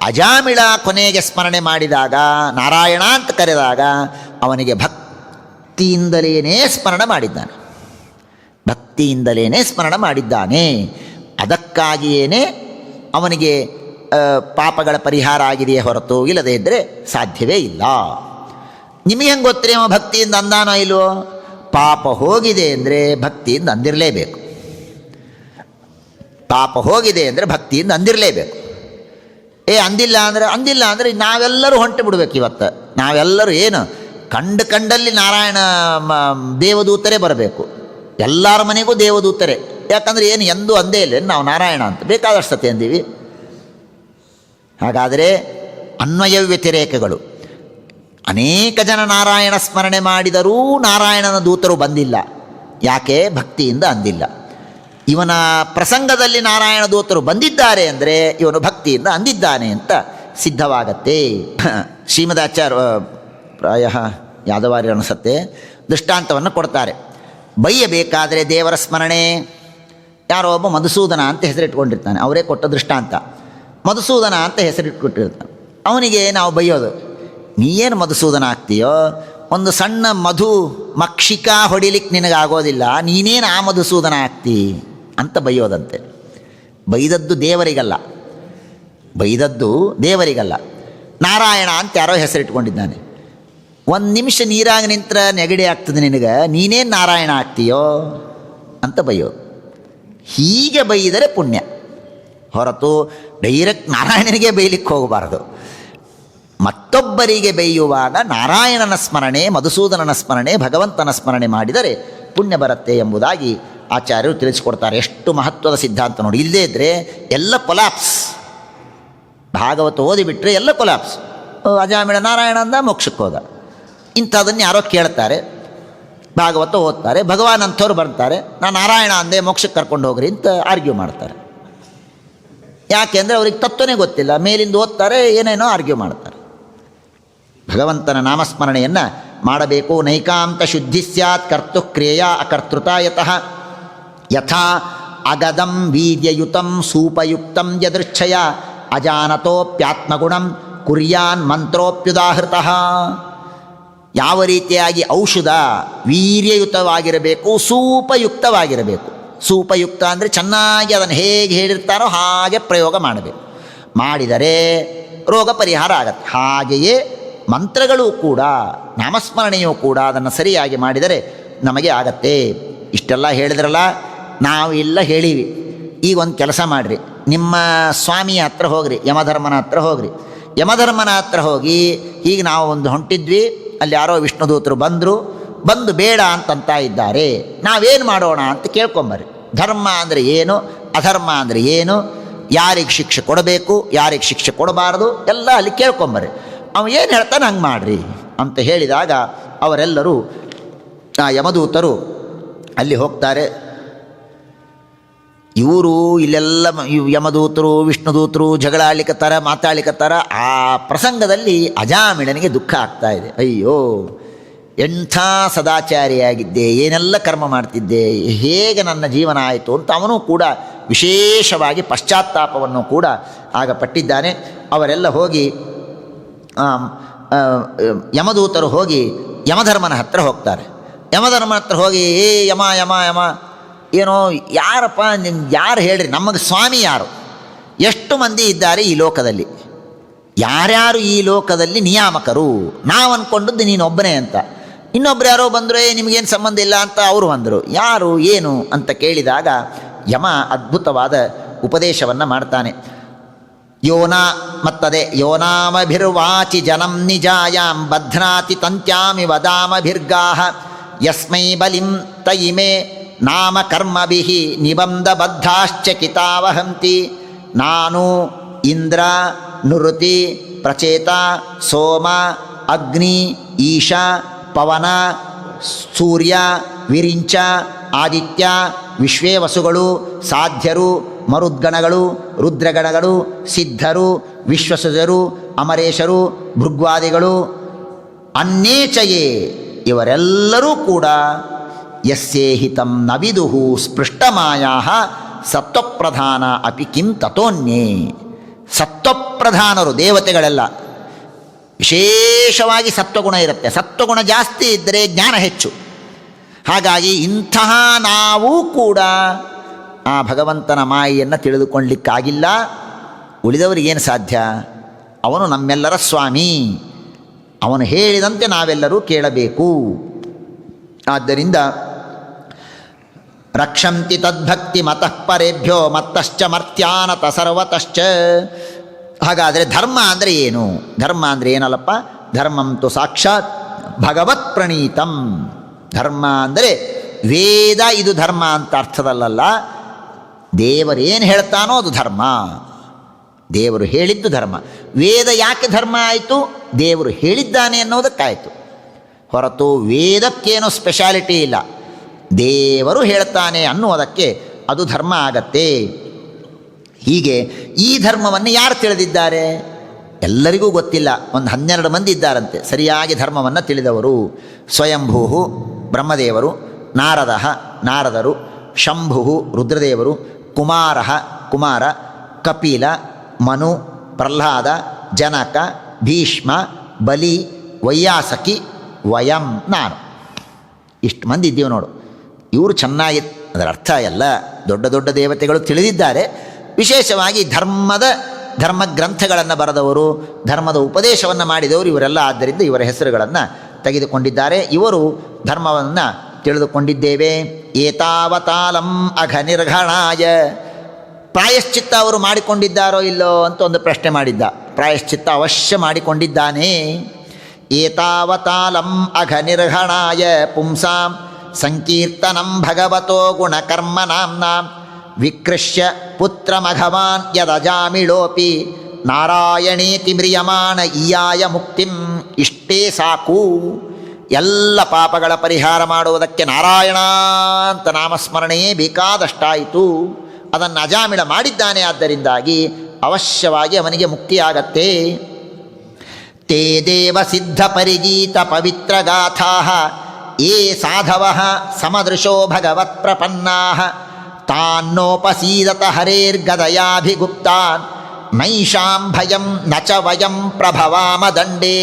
ಅಜಾಮಿಳ ಕೊನೆಗೆ ಸ್ಮರಣೆ ಮಾಡಿದಾಗ, ನಾರಾಯಣ ಅಂತ ಕರೆದಾಗ ಅವನಿಗೆ ಭಕ್ತಿಯಿಂದಲೇ ಸ್ಮರಣ ಮಾಡಿದ್ದಾನೆ, ಭಕ್ತಿಯಿಂದಲೇ ಸ್ಮರಣ ಮಾಡಿದ್ದಾನೆ. ಅದಕ್ಕಾಗಿಯೇ ಅವನಿಗೆ ಪಾಪಗಳ ಪರಿಹಾರ ಆಗಿದೆಯೇ ಹೊರತು ಇಲ್ಲದೇ ಇದ್ದರೆ ಸಾಧ್ಯವೇ ಇಲ್ಲ. ನಿಮಗೆ ಹೆಂಗೆ ಗೊತ್ತೇ ಅವ ಭಕ್ತಿಯಿಂದ ಅಂದಾನೋ ಇಲ್ವೋ? ಪಾಪ ಹೋಗಿದೆ ಅಂದರೆ ಭಕ್ತಿಯಿಂದ ಅಂದಿರಲೇಬೇಕು. ಪಾಪ ಹೋಗಿದೆ ಅಂದರೆ ಭಕ್ತಿಯಿಂದ ಅಂದಿರಲೇಬೇಕು. ಅಂದಿಲ್ಲ ಅಂದರೆ ನಾವೆಲ್ಲರೂ ಹೊಂಟು ಬಿಡ್ಬೇಕು. ಇವತ್ತು ನಾವೆಲ್ಲರೂ ಏನು ಕಂಡಲ್ಲಿ ನಾರಾಯಣ ದೇವದೂತರೇ ಬರಬೇಕು. ಎಲ್ಲರ ಮನೆಗೂ ದೇವದೂತರೇ. ಯಾಕಂದರೆ ಏನು ಎಂದೂ ಅಂದೇ ಇಲ್ಲ ನಾವು ನಾರಾಯಣ ಅಂತ, ಬೇಕಾದಷ್ಟು ಸತಿ ಅಂದೀವಿ. ಹಾಗಾದರೆ ಅನ್ವಯ ವ್ಯತಿರೇಕಗಳು. ಅನೇಕ ಜನ ನಾರಾಯಣ ಸ್ಮರಣೆ ಮಾಡಿದರೂ ನಾರಾಯಣನ ದೂತರು ಬಂದಿಲ್ಲ. ಯಾಕೆ? ಭಕ್ತಿಯಿಂದ ಅಂದಿಲ್ಲ. ಇವನ ಪ್ರಸಂಗದಲ್ಲಿ ನಾರಾಯಣ ದೂತರು ಬಂದಿದ್ದಾರೆ ಅಂದರೆ ಇವನು ಭಕ್ತಿಯಿಂದ ಅಂದಿದ್ದಾನೆ ಅಂತ ಸಿದ್ಧವಾಗತ್ತೆ. ಶ್ರೀಮದಾಚಾರ್ಯ ಪ್ರಾಯ ಯಾದವಾರ್ಯ ಅನಿಸುತ್ತೆ ದೃಷ್ಟಾಂತವನ್ನು ಕೊಡ್ತಾರೆ. ಬೈಯಬೇಕಾದರೆ ದೇವರ ಸ್ಮರಣೆ. ಯಾರೋ ಒಬ್ಬ ಮಧುಸೂದನ ಅಂತ ಹೆಸರಿಟ್ಕೊಂಡಿರ್ತಾನೆ, ಅವರೇ ಕೊಟ್ಟ ದೃಷ್ಟಾಂತ. ಮಧುಸೂದನ ಅಂತ ಹೆಸರಿಟ್ಕೊಟ್ಟಿರ್ತಾನೆ. ಅವನಿಗೆ ನಾವು ಬೈಯೋದು, ನೀ ಏನು ಮಧುಸೂದನ ಆಗ್ತೀಯೋ, ಒಂದು ಸಣ್ಣ ಮಧು ಮಕ್ಷಿಕ ಹೊಡಿಲಿಕ್ಕೆ ನಿನಗಾಗೋದಿಲ್ಲ, ನೀನೇನು ಆ ಮಧುಸೂದನ ಆಗ್ತಿ ಅಂತ ಬೈಯೋದಂತೆ. ಬೈದದ್ದು ದೇವರಿಗಲ್ಲ, ನಾರಾಯಣ ಅಂತ ಯಾರೋ ಹೆಸರಿಟ್ಕೊಂಡಿದ್ದಾನೆ. ಒಂದು ನಿಮಿಷ ನೀರಾಗ ನಿಂತರ ನೆಗಡಿ ಆಗ್ತದೆ ನಿನಗೆ, ನೀನೇನು ನಾರಾಯಣ ಆಗ್ತೀಯೋ ಅಂತ ಬೈಯೋದು. ಹೀಗೆ ಬೈದರೆ ಪುಣ್ಯ ಹೊರತು ಡೈರೆಕ್ಟ್ ನಾರಾಯಣನಿಗೆ ಬೈಲಿಕ್ಕೆ ಹೋಗಬಾರ್ದು. ಮತ್ತೊಬ್ಬರಿಗೆ ಬೈಯುವಾಗ ನಾರಾಯಣನ ಸ್ಮರಣೆ, ಮಧುಸೂದನನ ಸ್ಮರಣೆ, ಭಗವಂತನ ಸ್ಮರಣೆ ಮಾಡಿದರೆ ಪುಣ್ಯ ಬರುತ್ತೆ ಎಂಬುದಾಗಿ ಆಚಾರ್ಯರು ತಿಳಿಸಿಕೊಡ್ತಾರೆ. ಎಷ್ಟು ಮಹತ್ವದ ಸಿದ್ಧಾಂತ ನೋಡಿ. ಇಲ್ಲದೇ ಇದ್ದರೆ ಎಲ್ಲ ಕೊಲಾಪ್ಸ್. ಭಾಗವತ ಓದಿಬಿಟ್ರೆ ಎಲ್ಲ ಕೊಲಾಪ್ಸ್. ಅಜಾಮಿಳ ನಾರಾಯಣ ಅಂದ ಮೋಕ್ಷಕ್ಕೆ ಹೋದ. ಇಂಥದನ್ನು ಯಾರೋ ಕೇಳ್ತಾರೆ, ಭಾಗವತ ಓದ್ತಾರೆ, ಭಗವಾನ್ ಅಂಥವ್ರು ಬರ್ತಾರೆ, ನಾನು ನಾರಾಯಣ ಅಂದೆ ಮೋಕ್ಷಕ್ಕೆ ಕರ್ಕೊಂಡು ಹೋಗ್ರಿ ಅಂತ ಆರ್ಗ್ಯೂ ಮಾಡ್ತಾರೆ. ಯಾಕೆಂದರೆ ಅವ್ರಿಗೆ ತತ್ವನೇ ಗೊತ್ತಿಲ್ಲ, ಮೇಲಿಂದ ಓದ್ತಾರೆ, ಏನೇನೋ ಆರ್ಗ್ಯೂ ಮಾಡ್ತಾರೆ. ಭಗವಂತನ ನಾಮಸ್ಮರಣೆಯನ್ನು ಮಾಡಬೇಕು. ನೈಕಾಂತ ಶುದ್ಧಿ ಸ್ಯಾತ್ ಕರ್ತು ಕ್ರಿಯೆಯ ಅಕರ್ತೃತ ಯಥಾ ಅಗದಂ ವೀರ್ಯಯುತಂ ಸೂಪಯುಕ್ತಂ ಯದೃಚ್ಛಯ ಅಜಾನತೋಪ್ಯಾತ್ಮಗುಣಂ ಕುರ್ಯಾನ್ ಮಂತ್ರೋಪ್ಯುದಾಹೃತಃ. ಯಾವ ರೀತಿಯಾಗಿ ಔಷಧ ವೀರ್ಯಯುತವಾಗಿರಬೇಕು, ಸೂಪಯುಕ್ತವಾಗಿರಬೇಕು. ಸೂಪಯುಕ್ತ ಅಂದರೆ ಚೆನ್ನಾಗಿ ಅದನ್ನು ಹೇಗೆ ಹೇಳಿರ್ತಾರೋ ಹಾಗೆ ಪ್ರಯೋಗ ಮಾಡಬೇಕು. ಮಾಡಿದರೆ ರೋಗ ಪರಿಹಾರ ಆಗತ್ತೆ. ಹಾಗೆಯೇ ಮಂತ್ರಗಳು ಕೂಡ, ನಾಮಸ್ಮರಣೆಯೂ ಕೂಡ ಅದನ್ನು ಸರಿಯಾಗಿ ಮಾಡಿದರೆ ನಮಗೆ ಆಗತ್ತೆ. ಇಷ್ಟೆಲ್ಲ ಹೇಳಿದ್ರಲ್ಲ, ನಾವು ಇಲ್ಲ ಹೇಳೀವಿ. ಈಗ ಒಂದು ಕೆಲಸ ಮಾಡಿರಿ, ನಿಮ್ಮ ಸ್ವಾಮಿಯ ಹತ್ರ ಹೋಗ್ರಿ, ಯಮಧರ್ಮನ ಹತ್ರ ಹೋಗ್ರಿ. ಯಮಧರ್ಮನ ಹತ್ರ ಹೋಗಿ, ಈಗ ನಾವು ಒಂದು ಹೊಂಟಿದ್ವಿ, ಅಲ್ಲಿ ಯಾರೋ ವಿಷ್ಣುದೂತರು ಬಂದು ಬೇಡ ಅಂತಂತ ಇದ್ದಾರೆ, ನಾವೇನು ಮಾಡೋಣ ಅಂತ ಕೇಳ್ಕೊಂಬರ್ರಿ. ಧರ್ಮ ಅಂದರೆ ಏನು, ಅಧರ್ಮ ಅಂದರೆ ಏನು, ಯಾರಿಗೆ ಶಿಕ್ಷೆ ಕೊಡಬೇಕು, ಯಾರಿಗೆ ಶಿಕ್ಷೆ ಕೊಡಬಾರ್ದು ಎಲ್ಲ ಅಲ್ಲಿ ಕೇಳ್ಕೊಂಬರ್ರಿ. ಅವ ಏನು ಹೇಳ್ತಾನೆ ಹಂಗೆ ಮಾಡಿರಿ ಅಂತ ಹೇಳಿದಾಗ ಅವರೆಲ್ಲರೂ, ಆ ಯಮದೂತರು ಅಲ್ಲಿ ಹೋಗ್ತಾರೆ. ಇವರು ಇಲ್ಲೆಲ್ಲ ಯಮದೂತರು ವಿಷ್ಣುದೂತರು ಜಗಳ ಆಡ್ಲಿಕ್ಕತ್ತಾರ, ಮಾತಾಡ್ಲಿಕ್ಕತ್ತಾರ. ಆ ಪ್ರಸಂಗದಲ್ಲಿ ಅಜಾಮಿಳನಿಗೆ ದುಃಖ ಆಗ್ತಾ ಇದೆ. ಅಯ್ಯೋ, ಎಂಥ ಸದಾಚಾರಿಯಾಗಿದ್ದೆ, ಏನೆಲ್ಲ ಕರ್ಮ ಮಾಡ್ತಿದ್ದೆ, ಹೇಗೆ ನನ್ನ ಜೀವನ ಆಯಿತು ಅಂತ ಅವನು ಕೂಡ ವಿಶೇಷವಾಗಿ ಪಶ್ಚಾತ್ತಾಪವನ್ನು ಕೂಡ ಆಗ ಪಟ್ಟಿದ್ದಾನೆ. ಅವರೆಲ್ಲ ಹೋಗಿ ಯಮದೂತರು ಹೋಗಿ ಯಮಧರ್ಮನ ಹತ್ರ ಹೋಗ್ತಾರೆ. ಯಮಧರ್ಮನ ಹತ್ರ ಹೋಗಿ, ಯಮ ಯಮ ಯಮ ಏನೋ ಯಾರಪ್ಪ ಯಾರು ಹೇಳ್ರಿ, ನಮಗೆ ಸ್ವಾಮಿ ಯಾರು, ಎಷ್ಟು ಮಂದಿ ಇದ್ದಾರೆ ಈ ಲೋಕದಲ್ಲಿ, ಯಾರ್ಯಾರು ಈ ಲೋಕದಲ್ಲಿ ನಿಯಾಮಕರು, ನಾವು ಅಂದ್ಕೊಂಡದ್ದು ನೀನೊಬ್ಬನೇ ಅಂತ. ಇನ್ನೊಬ್ರು ಯಾರೋ ಬಂದರೆ ನಿಮಗೇನು ಸಂಬಂಧ ಇಲ್ಲ ಅಂತ ಅವರು ಬಂದರು. ಯಾರು ಏನು ಅಂತ ಕೇಳಿದಾಗ ಯಮ ಅದ್ಭುತವಾದ ಉಪದೇಶವನ್ನು ಮಾಡ್ತಾನೆ. ಯೋನಾಮಭಿರ್ವಾಚಿ ಜನಂ ನಿಜಾಯಾಂ ಬಧ್ನಾತಿ ತಂತ್ಯಾಮಿ ವದಾಮಭಿರ್ಗಾಹ ಯಸ್ಮೈ ಬಲಿಂ ತಯಿಮೇ ನಾಮ ಕರ್ಮಭಿಃ ನಿಬಂಧಬದ್ಧಾಶ್ಚಕಿತಾವಹಂತಿ. ನಾನು ಇಂದ್ರ ನುರುತಿ ಪ್ರಚೇತ ಸೋಮ ಅಗ್ನಿ ಈಶ ಪವನ ಸೂರ್ಯ ವಿರಿಂಚ ಆದಿತ್ಯ ವಿಶ್ವೇ ವಸುಗಳು ಸಾಧ್ಯರು ಮರುದ್ಗಣಗಳು, ರುದ್ರಗಣಗಳು, ಸಿದ್ಧರು, ವಿಶ್ವಸಜರು, ಅಮರೇಶರು, ಭೃಗ್ವಾದಿಗಳು, ಅನ್ಯೇಚಯೇ ಇವರೆಲ್ಲರೂ ಕೂಡ ಯಸ್ಯೇಹಿತಂ ನ ವಿದುಹು ಸ್ಪೃಷ್ಟಮಾಯಾ ಸತ್ವಪ್ರಧಾನ ಅಪಿ ಕಿಂ ತಥೋನ್ಯೇ. ಸತ್ವಪ್ರಧಾನರು ದೇವತೆಗಳೆಲ್ಲ ವಿಶೇಷವಾಗಿ ಸತ್ವಗುಣ ಇರುತ್ತೆ. ಸತ್ವಗುಣ ಜಾಸ್ತಿ ಇದ್ದರೆ ಜ್ಞಾನ ಹೆಚ್ಚು. ಹಾಗಾಗಿ ಇಂತಹ ನಾವು ಕೂಡ ಆ ಭಗವಂತನ ಮಾಯೆಯನ್ನು ತಿಳಿದುಕೊಳ್ಳಲಿಕ್ಕಾಗಿಲ್ಲ. ಉಳಿದವರಿಗೇನು ಸಾಧ್ಯ? ಅವನು ನಮ್ಮೆಲ್ಲರ ಸ್ವಾಮಿ, ಅವನು ಹೇಳಿದಂತೆ ನಾವೆಲ್ಲರೂ ಕೇಳಬೇಕು. ಆದ್ದರಿಂದ ರಕ್ಷಂತಿ ತದ್ಭಕ್ತಿ ಮತಃ ಪರೇಭ್ಯೋ ಮತ್ತಶ್ಚ ಮರ್ತ್ಯಾನತ ಸರ್ವತಶ್ಚ. ಹಾಗಾದರೆ ಧರ್ಮ ಅಂದರೆ ಏನು? ಧರ್ಮ ಅಂದರೆ ಏನಲ್ಲಪ್ಪ? ಧರ್ಮಂತು ಸಾಕ್ಷಾತ್ ಭಗವತ್ ಪ್ರಣೀತಂ. ಧರ್ಮ ಅಂದರೆ ವೇದ, ಇದು ಧರ್ಮ ಅಂತ ಅರ್ಥದಲ್ಲ. ದೇವರೇನು ಹೇಳ್ತಾನೋ ಅದು ಧರ್ಮ. ದೇವರು ಹೇಳಿದ್ದು ಧರ್ಮ. ವೇದ ಯಾಕೆ ಧರ್ಮ ಆಯಿತು? ದೇವರು ಹೇಳಿದ್ದಾನೆ ಅನ್ನೋದಕ್ಕಾಯಿತು. ಹೊರತು ವೇದಕ್ಕೇನೋ ಸ್ಪೆಷಾಲಿಟಿ ಇಲ್ಲ. ದೇವರು ಹೇಳ್ತಾನೆ ಅನ್ನುವುದಕ್ಕೆ ಅದು ಧರ್ಮ ಆಗತ್ತೆ. ಹೀಗೆ ಈ ಧರ್ಮವನ್ನು ಯಾರು ತಿಳಿದಿದ್ದಾರೆ? ಎಲ್ಲರಿಗೂ ಗೊತ್ತಿಲ್ಲ. ಒಂದು 12 ಮಂದಿ ಇದ್ದಾರಂತೆ ಸರಿಯಾಗಿ ಧರ್ಮವನ್ನು ತಿಳಿದವರು. ಸ್ವಯಂಭೂ ಬ್ರಹ್ಮದೇವರು, ನಾರದರು, ಶಂಭು ರುದ್ರದೇವರು, ಕುಮಾರ, ಕಪಿಲ, ಮನು, ಪ್ರಹ್ಲಾದ, ಜನಕ, ಭೀಷ್ಮ, ಬಲಿ, ವೈಯಾಸಕಿ, ವಯಂ, ನಾನು. ಇಷ್ಟು ಮಂದಿ ಇದ್ದೀವಿ ನೋಡು. ಇವರು ಚೆನ್ನಾಗಿ, ಅದರ ಅರ್ಥ ಎಲ್ಲ ದೊಡ್ಡ ದೊಡ್ಡ ದೇವತೆಗಳು ತಿಳಿದಿದ್ದಾರೆ. ವಿಶೇಷವಾಗಿ ಧರ್ಮ ಗ್ರಂಥಗಳನ್ನು ಬರೆದವರು, ಧರ್ಮದ ಉಪದೇಶವನ್ನು ಮಾಡಿದವರು ಇವರೆಲ್ಲ. ಆದ್ದರಿಂದ ಇವರ ಹೆಸರುಗಳನ್ನು ತೆಗೆದುಕೊಂಡಿದ್ದಾರೆ. ಇವರು ಧರ್ಮವನ್ನು ತಿಳಿದುಕೊಂಡಿದ್ದೇವೆ. ಏತಾವತಾಲಂ ಅಘ ನಿರ್ಘಣಾಯ. ಪ್ರಾಯಶ್ಚಿತ್ತ ಅವರು ಮಾಡಿಕೊಂಡಿದ್ದಾರೋ ಇಲ್ಲೋ ಅಂತ ಒಂದು ಪ್ರಶ್ನೆ ಮಾಡಿದ್ದ. ಪ್ರಾಯಶ್ಚಿತ್ತ ಅವಶ್ಯ ಮಾಡಿಕೊಂಡಿದ್ದಾನೆ. ಏತಾವತಾಲಂ ಅಘ ನಿರ್ಘಣಾಯ ಪುಂಸಾಂ ಸಂಕೀರ್ತನಂ ಭಗವತೋ ಗುಣಕರ್ಮನಾಂನಾಂ ವಿಕೃಷ್ಯ ಪುತ್ರಮಘವಾನ್ ಯದಜಾಮಿಳೋಪಿ ನಾರಾಯಣೇತಿ ಮ್ರಿಯಮಾಣ ಈಯಾಯ ಮುಕ್ತಿಂ. ಇಷ್ಟೇ ಸಾಕು. ಎಲ್ಲ ಪಾಪಗಳ ಪರಿಹಾರ ಮಾಡುವುದಕ್ಕೆ ನಾರಾಯಣ ಅಂತ ನಾಮಸ್ಮರಣೆಯೇ ಬೇಕಾದಷ್ಟಾಯಿತು. ಅದನ್ನು ಅಜಾಮಿಳ ಮಾಡಿದ್ದಾನೆ. ಆದ್ದರಿಂದಾಗಿ ಅವಶ್ಯವಾಗಿ ಅವನಿಗೆ ಮುಕ್ತಿಯಾಗತ್ತೆ. ತೇ ದೇವ ಸಿದ್ಧ ಪರಿಗೀತ ಪವಿತ್ರ ಗಾಥಾ ಯೇ ಸಾಧವ ಸಮದೃಶೋ ಭಗವತ್ ಪ್ರಪನ್ನಾ ತಾನ್ನೋಪಸೀದತ ಹರೇರ್ಗದಯಾಭಿಗುಪ್ತಾನ್ ನೈಷಾಂ ಭಯಂ ನಚ ವಯಂ ಪ್ರಭವಾಮ ದಂಡೇ.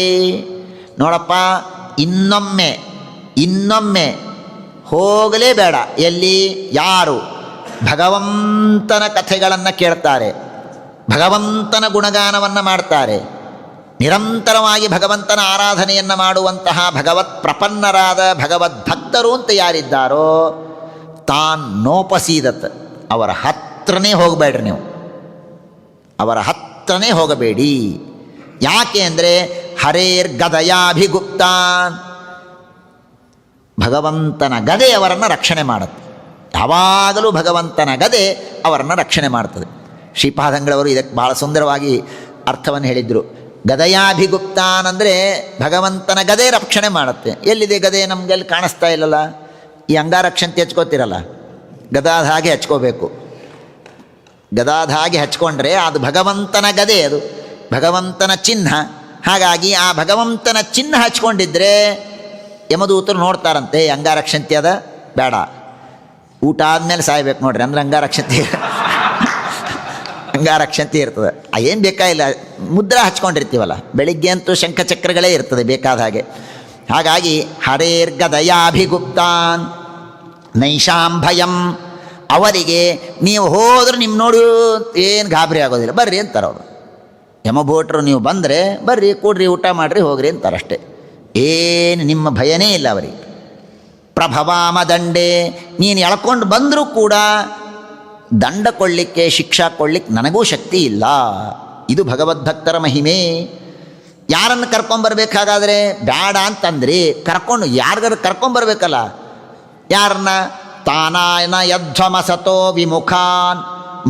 ನೋಡಪ್ಪ, ಇನ್ನೊಮ್ಮೆ ಹೋಗಲೇಬೇಡ. ಎಲ್ಲಿ? ಯಾರು ಭಗವಂತನ ಕಥೆಗಳನ್ನು ಕೇಳ್ತಾರೆ, ಭಗವಂತನ ಗುಣಗಾನವನ್ನು ಮಾಡ್ತಾರೆ, ನಿರಂತರವಾಗಿ ಭಗವಂತನ ಆರಾಧನೆಯನ್ನು ಮಾಡುವಂತಹ ಭಗವತ್ ಪ್ರಪನ್ನರಾದ ಭಗವದ್ಭಕ್ತರು ಅಂತ ಯಾರಿದ್ದಾರೋ ತಾನ್ನೋಪಸೀದತ್, ಅವರ ಹತ್ರನೇ ಹೋಗಬೇಡ್ರಿ. ನೀವು ಅವರ ಹತ್ರನೇ ಹೋಗಬೇಡಿ. ಯಾಕೆ ಅಂದರೆ ಹರೇರ್ಗದಯಾಭಿಗುಪ್ತಾನ್, ಭಗವಂತನ ಗದೆ ಅವರನ್ನು ರಕ್ಷಣೆ ಮಾಡುತ್ತೆ. ಯಾವಾಗಲೂ ಭಗವಂತನ ಗದೆ ಅವರನ್ನು ರಕ್ಷಣೆ ಮಾಡ್ತದೆ. ಶ್ರೀಪಾದಂಗಳವರು ಇದಕ್ಕೆ ಬಹಳ ಸುಂದರವಾಗಿ ಅರ್ಥವನ್ನು ಹೇಳಿದರು. ಗದಯಾಭಿಗುಪ್ತಾನ್ ಅಂದರೆ ಭಗವಂತನ ಗದೆ ರಕ್ಷಣೆ ಮಾಡುತ್ತೆ. ಎಲ್ಲಿದೆ ಗದೆ? ನಮಗೆಲ್ಲಿ ಕಾಣಿಸ್ತಾ ಇಲ್ಲಲ್ಲ. ಈ ಅಂಗಾರಕ್ಷಂತಿ ಹಚ್ಕೋತಿರಲ್ಲ, ಗದಾದ ಹಾಗೆ ಹಚ್ಕೋಬೇಕು. ಗದಾದ ಹಾಗೆ ಹಚ್ಕೊಂಡ್ರೆ ಅದು ಭಗವಂತನ ಗದೆ, ಅದು ಭಗವಂತನ ಚಿಹ್ನ. ಹಾಗಾಗಿ ಆ ಭಗವಂತನ ಚಿಹ್ನ ಹಚ್ಕೊಂಡಿದ್ರೆ ಯಮದೂತರು ನೋಡ್ತಾರಂತೆ, ಅಂಗಾರಕ್ಷಂತಿ ಅದ ಬೇಡ, ಊಟ ಆದಮೇಲೆ ಸಾಯ್ಬೇಕು ನೋಡ್ರಿ, ಅಂದ್ರೆ ಅಂಗಾರಕ್ಷಂತಿ ಇರ್ತದೆ. ಏನು ಬೇಕಾಗಿಲ್ಲ, ಮುದ್ರಾ ಹಚ್ಕೊಂಡಿರ್ತೀವಲ್ಲ, ಬೆಳಿಗ್ಗೆ ಅಂತೂ ಶಂಖಚಕ್ರಗಳೇ ಇರ್ತದೆ ಬೇಕಾದ ಹಾಗೆ. ಹಾಗಾಗಿ ಹರೇರ್ಗದಯಾಭಿಗುಪ್ತಾನ್ ನೈಷಾಂ ಭಯಂ, ಅವರಿಗೆ ನೀವು ಹೋದ್ರೆ ನಿಮ್ಮ ನೋಡು ಏನು ಗಾಬರಿ ಆಗೋದಿಲ್ಲ, ಬರ್ರಿ ಅಂತಾರೆ ಅವರು. ಯಮಭೋಟ್ರು ನೀವು ಬಂದರೆ ಬರ್ರಿ, ಕೂಡ್ರಿ, ಊಟ ಮಾಡಿರಿ, ಹೋಗ್ರಿ ಅಂತಾರಷ್ಟೇ. ಏನು ನಿಮ್ಮ ಭಯನೇ ಇಲ್ಲ ಅವರಿಗೆ. ಪ್ರಭವಾಮ ದಂಡೆ, ನೀನು ಎಳ್ಕೊಂಡು ಬಂದರೂ ಕೂಡ ದಂಡ ಕೊಡಲಿಕ್ಕೆ, ಶಿಕ್ಷಾ ಕೊಡಲಿಕ್ಕೆ ನನಗೂ ಶಕ್ತಿ ಇಲ್ಲ. ಇದು ಭಗವದ್ಭಕ್ತರ ಮಹಿಮೆ. ಯಾರನ್ನು ಕರ್ಕೊಂಬರ್ಬೇಕಾಗಾದರೆ ಬೇಡ ಅಂತಂದ್ರಿ, ಯಾರಿಗಾರು ಕರ್ಕೊಂಬರ್ಬೇಕಲ್ಲ. ಯಾರನ್ನ? ತಾನಾಯನ ಯಧ್ವಮಸತೋ ವಿಮುಖಾನ್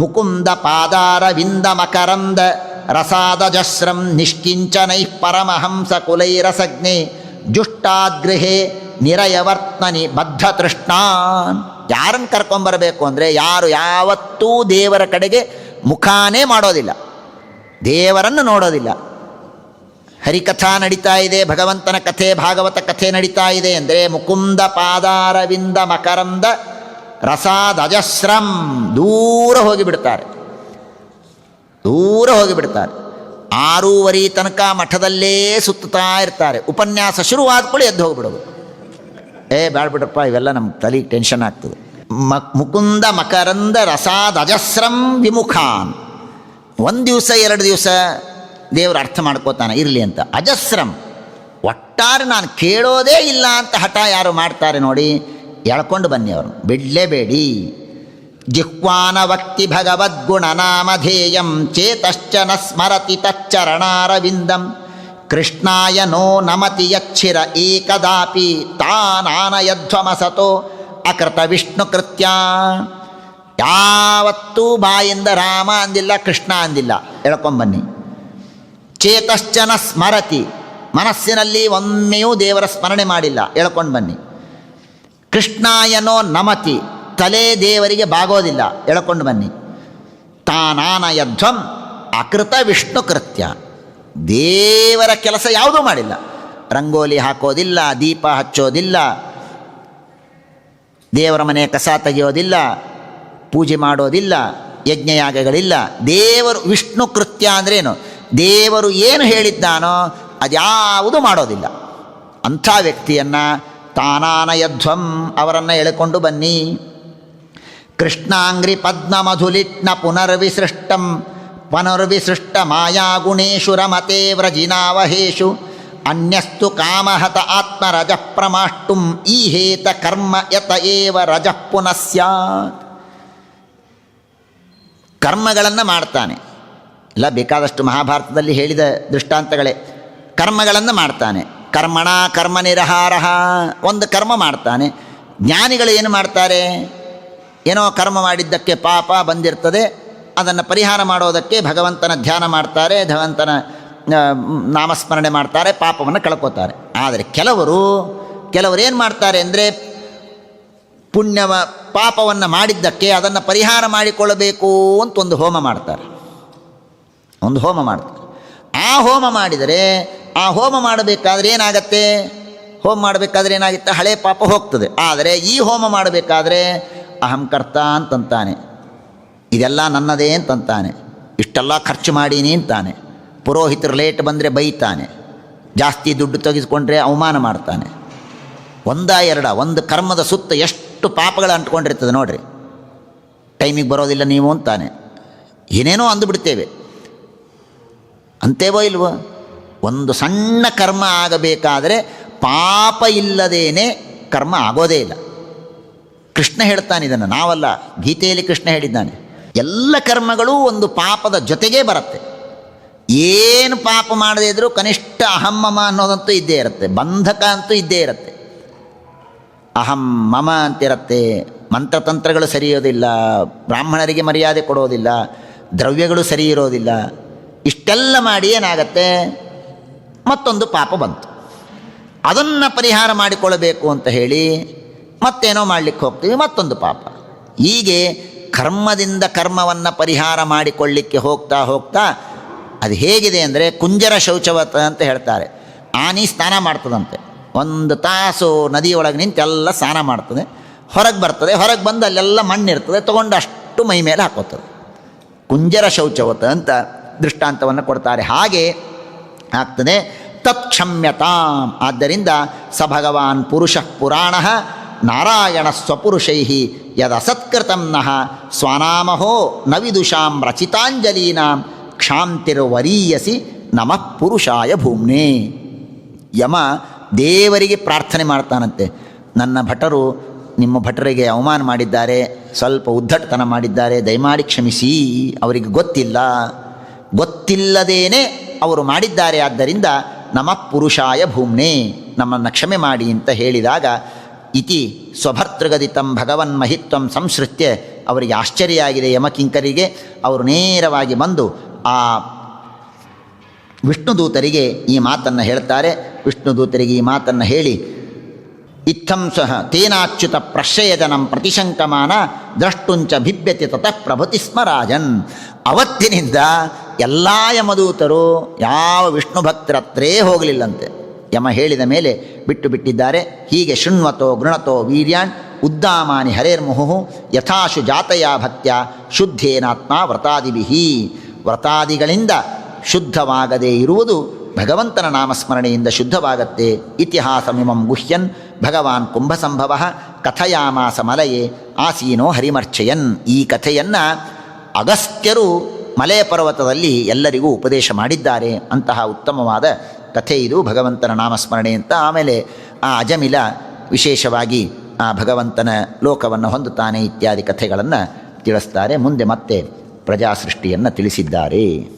ಮುಕುಂದ ಪಾದಾರವಿಂದ ಮಕರಂದ ರಸಾದಜಸ್ರಂ ನಿಷ್ಕಿಂಚನೈ ಪರಮಹಂಸ ಕುಲೈರಸಜ್ಞೆ ಜುಷ್ಟಾದ್ಗೃಹೆ ನಿರಯವರ್ತನಿ ಬದ್ಧತೃಷ್ಣಾನ್. ಯಾರನ್ನು ಕರ್ಕೊಂಬರಬೇಕು ಅಂದರೆ ಯಾರು ಯಾವತ್ತೂ ದೇವರ ಕಡೆಗೆ ಮುಖಾನೇ ಮಾಡೋದಿಲ್ಲ, ದೇವರನ್ನು ನೋಡೋದಿಲ್ಲ. ಹರಿಕಥಾ ನಡೀತಾ ಇದೆ, ಭಗವಂತನ ಕಥೆ ಭಾಗವತ ಕಥೆ ನಡೀತಾ ಇದೆ ಅಂದರೆ ಮುಕುಂದ ಪಾದಾರವಿಂದ ಮಕರಂದ ರಸಾದಜಸ್ರಂ ದೂರ ಹೋಗಿಬಿಡ್ತಾರೆ, ದೂರ ಹೋಗಿಬಿಡ್ತಾರೆ. 6:30 ತನಕ ಮಠದಲ್ಲೇ ಸುತ್ತುತ್ತಾ ಇರ್ತಾರೆ. ಉಪನ್ಯಾಸ ಶುರುವಾದ ಕೂಡ ಎದ್ದು ಹೋಗಿಬಿಡೋದು. ಬೇಡ್ಬಿಡ್ರಪ್ಪ, ಇವೆಲ್ಲ ನಮ್ಮ ತಲೆಗೆ ಟೆನ್ಷನ್ ಆಗ್ತದೆ. ಮುಕುಂದ ಮಕರಂದ ರಸಾದ್ ಅಜಸ್ರಂ ವಿಮುಖಾನ್. 1 ದಿವಸ 2 ದಿವಸ ದೇವರು ಅರ್ಥ ಮಾಡ್ಕೋತಾನೆ ಇರಲಿ ಅಂತ. ಅಜಸ್ರಂ ಒಟ್ಟಾರೆ ನಾನು ಕೇಳೋದೇ ಇಲ್ಲ ಅಂತ ಹಠ ಯಾರು ಮಾಡ್ತಾರೆ ನೋಡಿ, ಎಳ್ಕೊಂಡು ಬನ್ನಿ ಅವರು, ಬಿಡಲೇಬೇಡಿ. ಜಿಹ್ವಾನ ವಕ್ತಿ ಭಗವದ್ಗುಣನಾಮಧೇಯಂ ಚೇತಶ್ಚ ನ ಸ್ಮರತಿ ತಚ್ಚರಣಾರವಿಂದಂ ಕೃಷ್ಣಾಯ ನೋ ನಮತಿ ಯಚ್ಛಿರ ಏಕದಾಪಿ ತಾನಾನಯಧ್ವಮಸತೋ ಅಕೃತ ವಿಷ್ಣು ಕೃತ್ಯ. ಯಾವತ್ತೂ ಬಾಯಿಂದ ರಾಮ ಅಂದಿಲ್ಲ, ಕೃಷ್ಣ ಅಂದಿಲ್ಲ, ಎಳ್ಕೊಂಬನ್ನಿ. ಚೇತಶ್ಚನ ಸ್ಮರತಿ, ಮನಸ್ಸಿನಲ್ಲಿ ಒಮ್ಮೆಯೂ ದೇವರ ಸ್ಮರಣೆ ಮಾಡಿಲ್ಲ, ಎಳ್ಕೊಂಡು ಬನ್ನಿ. ಕೃಷ್ಣಾಯನೋ ನಮತಿ, ತಲೆ ದೇವರಿಗೆ ಬಾಗೋದಿಲ್ಲ, ಎಳ್ಕೊಂಡು ಬನ್ನಿ. ತಾನಾನಯಧ್ವಂ ಅಕೃತ ವಿಷ್ಣು ಕೃತ್ಯ, ದೇವರ ಕೆಲಸ ಯಾವುದೂ ಮಾಡಿಲ್ಲ. ರಂಗೋಲಿ ಹಾಕೋದಿಲ್ಲ, ದೀಪ ಹಚ್ಚೋದಿಲ್ಲ, ದೇವರ ಮನೆ ಕಸ ತೆಗೆಯೋದಿಲ್ಲ, ಪೂಜೆ ಮಾಡೋದಿಲ್ಲ, ಯಜ್ಞಯಾಗಗಳಿಲ್ಲ. ದೇವರು ವಿಷ್ಣು ಕೃತ್ಯ ಅಂದ್ರೇನು? ದೇವರು ಏನು ಹೇಳಿದ್ದಾನೋ ಅದ್ಯಾವುದೂ ಮಾಡೋದಿಲ್ಲ. ಅಂಥ ವ್ಯಕ್ತಿಯನ್ನು ತಾನಾನಯಧ್ವಂ, ಅವರನ್ನು ಎಳೆಕೊಂಡು ಬನ್ನಿ. ಕೃಷ್ಣಾಂಗ್ರಿ ಪದ್ಮಮಧುಲಿಟ್ನ ಪುನರ್ವಿಸೃಷ್ಟಂ ಪುನರ್ವಿಸೃಷ್ಟ ಮಾಯಾಗುಣೇಶು ರಮತೆ ವ್ರಜಿನಾವಹೇಶು ಅನ್ಯಸ್ತು ಕಾಮಹತ ಆತ್ಮರಜ ಪ್ರಮಾಷ್ಟುಂ ಈಹೇತ ಕರ್ಮ ಯತ ಏವ ರಜಃ ಪುನಃ ಸ್ಯಾತ್. ಕರ್ಮಗಳನ್ನು ಮಾಡ್ತಾನೆ, ಇಲ್ಲ ಬೇಕಾದಷ್ಟು ಮಹಾಭಾರತದಲ್ಲಿ ಹೇಳಿದ ದೃಷ್ಟಾಂತಗಳೇ. ಕರ್ಮಗಳನ್ನು ಮಾಡ್ತಾನೆ, ಕರ್ಮಣ ಕರ್ಮ ನಿರಹಾರಃ, ಒಂದು ಕರ್ಮ ಮಾಡ್ತಾನೆ. ಜ್ಞಾನಿಗಳು ಏನು ಮಾಡ್ತಾರೆ? ಏನೋ ಕರ್ಮ ಮಾಡಿದ್ದಕ್ಕೆ ಪಾಪ ಬಂದಿರ್ತದೆ, ಅದನ್ನು ಪರಿಹಾರ ಮಾಡೋದಕ್ಕೆ ಭಗವಂತನ ಧ್ಯಾನ ಮಾಡ್ತಾರೆ, ಭಗವಂತನ ನಾಮಸ್ಮರಣೆ ಮಾಡ್ತಾರೆ, ಪಾಪವನ್ನು ಕಳ್ಕೋತಾರೆ. ಆದರೆ ಕೆಲವರು ಏನು ಮಾಡ್ತಾರೆ ಅಂದರೆ ಪಾಪವನ್ನು ಮಾಡಿದ್ದಕ್ಕೆ ಅದನ್ನು ಪರಿಹಾರ ಮಾಡಿಕೊಳ್ಳಬೇಕು ಅಂತ ಒಂದು ಹೋಮ ಮಾಡ್ತಾರೆ. ಆ ಹೋಮ ಮಾಡಿದರೆ, ಆ ಹೋಮ ಮಾಡಬೇಕಾದ್ರೆ ಏನಾಗತ್ತೆ? ಹೋಮ ಮಾಡಬೇಕಾದ್ರೆ ಏನಾಗುತ್ತೆ? ಹಳೆ ಪಾಪ ಹೋಗ್ತದೆ. ಆದರೆ ಈ ಹೋಮ ಮಾಡಬೇಕಾದ್ರೆ ಅಹಂಕರ್ತ ಅಂತಂತಾನೆ, ಇದೆಲ್ಲ ನನ್ನದೇ ಅಂತಂತಾನೆ, ಇಷ್ಟೆಲ್ಲ ಖರ್ಚು ಮಾಡೀನಿ ಅಂತಾನೆ, ಪುರೋಹಿತರು ಲೇಟ್ ಬಂದರೆ ಬೈತಾನೆ, ಜಾಸ್ತಿ ದುಡ್ಡು ತೆಗೆದುಕೊಂಡ್ರೆ ಅವಮಾನ ಮಾಡ್ತಾನೆ. ಒಂದು ಕರ್ಮದ ಸುತ್ತ ಎಷ್ಟು ಪಾಪಗಳು ಅಂಟ್ಕೊಂಡಿರ್ತದೆ ನೋಡ್ರಿ. ಟೈಮಿಗೆ ಬರೋದಿಲ್ಲ ನೀವು ಅಂತಾನೆ, ಏನೇನೋ ಅಂದುಬಿಡ್ತೇವೆ. ಅಂತೇವೋ ಇಲ್ವೋ? ಒಂದು ಸಣ್ಣ ಕರ್ಮ ಆಗಬೇಕಾದರೆ ಪಾಪ ಇಲ್ಲದೇನೆ ಕರ್ಮ ಆಗೋದೇ ಇಲ್ಲ. ಕೃಷ್ಣ ಹೇಳ್ತಾನೆ ಇದನ್ನು, ನಾವಲ್ಲ. ಗೀತೆಯಲ್ಲಿ ಕೃಷ್ಣ ಹೇಳಿದ್ದಾನೆ, ಎಲ್ಲ ಕರ್ಮಗಳು ಒಂದು ಪಾಪದ ಜೊತೆಗೇ ಬರುತ್ತೆ. ಏನು ಪಾಪ ಮಾಡದೇ ಇದ್ದರೂ ಕನಿಷ್ಠ ಅಹಮ್ಮಮ ಅನ್ನೋದಂತೂ ಇದ್ದೇ ಇರುತ್ತೆ, ಬಂಧಕ ಅಂತೂ ಇದ್ದೇ ಇರುತ್ತೆ. ಅಹಂ ಮಮ ಅಂತಿರುತ್ತೆ. ಮಂತ್ರತಂತ್ರಗಳು ಸರಿ ಇರೋದಿಲ್ಲ, ಬ್ರಾಹ್ಮಣರಿಗೆ ಮರ್ಯಾದೆ ಕೊಡೋದಿಲ್ಲ, ದ್ರವ್ಯಗಳು ಸರಿ ಇರೋದಿಲ್ಲ. ಇಷ್ಟೆಲ್ಲ ಮಾಡಿ ಏನಾಗತ್ತೆ? ಮತ್ತೊಂದು ಪಾಪ ಬಂತು. ಅದನ್ನು ಪರಿಹಾರ ಮಾಡಿಕೊಳ್ಳಬೇಕು ಅಂತ ಹೇಳಿ ಮತ್ತೇನೋ ಮಾಡಲಿಕ್ಕೆ ಹೋಗ್ತೀವಿ, ಮತ್ತೊಂದು ಪಾಪ. ಹೀಗೆ ಕರ್ಮದಿಂದ ಕರ್ಮವನ್ನು ಪರಿಹಾರ ಮಾಡಿಕೊಳ್ಳಿಕ್ಕೆ ಹೋಗ್ತಾ ಹೋಗ್ತಾ ಅದು ಹೇಗಿದೆ ಅಂದರೆ ಕುಂಜರ ಶೌಚವತ ಅಂತ ಹೇಳ್ತಾರೆ. ಆನೆ ಸ್ನಾನ ಮಾಡ್ತದಂತೆ, 1 ತಾಸು ನದಿಯೊಳಗೆ ನಿಂತು ಎಲ್ಲ ಸ್ನಾನ ಮಾಡ್ತದೆ, ಹೊರಗೆ ಬರ್ತದೆ, ಹೊರಗೆ ಬಂದು ಅಲ್ಲೆಲ್ಲ ಮಣ್ಣಿರ್ತದೆ, ತೊಗೊಂಡು ಅಷ್ಟು ಮೈ ಮೇಲೆ ಹಾಕೋತದೆ. ಕುಂಜರ ಶೌಚವತ ಅಂತ ದೃಷ್ಟಾಂತವನ್ನು ಕೊಡ್ತಾರೆ. ಹಾಗೆ ಆಗ್ತದೆ. ತತ್ಕ್ಷಮ್ಯತಾಂ. ಆದ್ದರಿಂದ ಸ ಭಗವಾನ್ ಪುರುಷಃ ಪುರಾಣಃ ನಾರಾಯಣ ಸ್ವಪುರುಷೈ ಯದಸತ್ಕೃತಂ ನಃ ಸ್ವನಾಮಹೋ ನ ವಿದುಷಾಂ ರಚಿತಾಂಜಲೀನಾಂ ಕ್ಷಾಂತಿರ್ವರೀಯಸಿ ನಮಃ ಪುರುಷಾಯ ಭೂಮ್ನೇ. ಯಮ ದೇವರಿಗೆ ಪ್ರಾರ್ಥನೆ ಮಾಡ್ತಾನಂತೆ, ನನ್ನ ಭಟರು ನಿಮ್ಮ ಭಟರಿಗೆ ಅವಮಾನ ಮಾಡಿದ್ದಾರೆ, ಸ್ವಲ್ಪ ಉದ್ದಟತನ ಮಾಡಿದ್ದಾರೆ, ದಯಮಾಡಿ ಕ್ಷಮಿಸಿ, ಅವರಿಗೆ ಗೊತ್ತಿಲ್ಲದೇನೆ ಅವರು ಮಾಡಿದ್ದಾರೆ, ಆದ್ದರಿಂದ ನಮಃ ಪುರುಷಾಯ ಭೂಮ್ನೇ, ನಮ್ಮನ್ನು ಕ್ಷಮೆ ಮಾಡಿ ಅಂತ ಹೇಳಿದಾಗ ಇತಿ ಸ್ವಭರ್ತೃಗದಿತಂ ಭಗವನ್ ಮಹಿತ್ವಂ ಸಂಸೃತ್ಯ ಅವರಿಗೆ ಆಶ್ಚರ್ಯ ಆಗಿದೆ ಯಮಕಿಂಕರಿಗೆ. ಅವರು ನೇರವಾಗಿ ಬಂದು ಆ ವಿಷ್ಣುದೂತರಿಗೆ ಈ ಮಾತನ್ನು ಹೇಳ್ತಾರೆ. ವಿಷ್ಣುದೂತರಿಗೆ ಈ ಮಾತನ್ನು ಹೇಳಿ ಇತ್ತಂ ಸಹ ತೇನಾಚ್ಯುತ ಪ್ರಶ್ರಯಜನಂ ಪ್ರತಿಶಂಕಮಾನ ದ್ರಷ್ಟುಂಚ ಭಿಭ್ಯತೆ ತತಃ ಪ್ರಭುತಿ ಸ್ಮ ರಾಜನ್. ಅವತ್ತಿನಿಂದ ಎಲ್ಲ ಯಮದೂತರು ಯಾವ ವಿಷ್ಣು ಭಕ್ತರ ಹತ್ರೇ ಹೋಗಲಿಲ್ಲಂತೆ. ಯಮ ಹೇಳಿದ ಮೇಲೆ ಬಿಟ್ಟು ಬಿಟ್ಟಿದ್ದಾರೆ. ಹೀಗೆ ಶೃಣ್ವತೋ ಗೃಣತೋ ವೀರ್ಯಾಣ್ ಉದ್ದಾಮಾನಿ ಹರೇರ್ಮುಹು ಯಥಾಶು ಜಾತಯ ಭಕ್ತ್ಯ ಶುದ್ಧೇನಾತ್ಮ ವ್ರತಾದಿಭಿಹಿ. ವ್ರತಾದಿಗಳಿಂದ ಶುದ್ಧವಾಗದೇ ಇರುವುದು ಭಗವಂತನ ನಾಮಸ್ಮರಣೆಯಿಂದ ಶುದ್ಧವಾಗತ್ತೆ. ಇತಿಹಾಸಮಿಮಂ ಗುಹ್ಯನ್ ಭಗವಾನ್ ಕುಂಭಸಂಭವ ಕಥಯಾಮಾಸ ಮಲಯೇ ಆಸೀನೋ ಹರಿಮರ್ಚಯನ್. ಈ ಕಥೆಯನ್ನು ಅಗಸ್ತ್ಯರು ಮಲೆ ಪರ್ವತದಲ್ಲಿ ಎಲ್ಲರಿಗೂ ಉಪದೇಶ ಮಾಡಿದ್ದಾರೆ. ಅಂತಹ ಉತ್ತಮವಾದ ಕಥೆ ಇದು ಭಗವಂತನ ನಾಮಸ್ಮರಣೆ ಅಂತ. ಆಮೇಲೆ ಆ ಅಜಮಿಲ ವಿಶೇಷವಾಗಿ ಆ ಭಗವಂತನ ಲೋಕವನ್ನು ಹೊಂದುತ್ತಾನೆ ಇತ್ಯಾದಿ ಕಥೆಗಳನ್ನು ತಿಳಿಸ್ತಾರೆ. ಮುಂದೆ ಮತ್ತೆ ಪ್ರಜಾಸೃಷ್ಟಿಯನ್ನು ತಿಳಿಸಿದ್ದಾರೆ.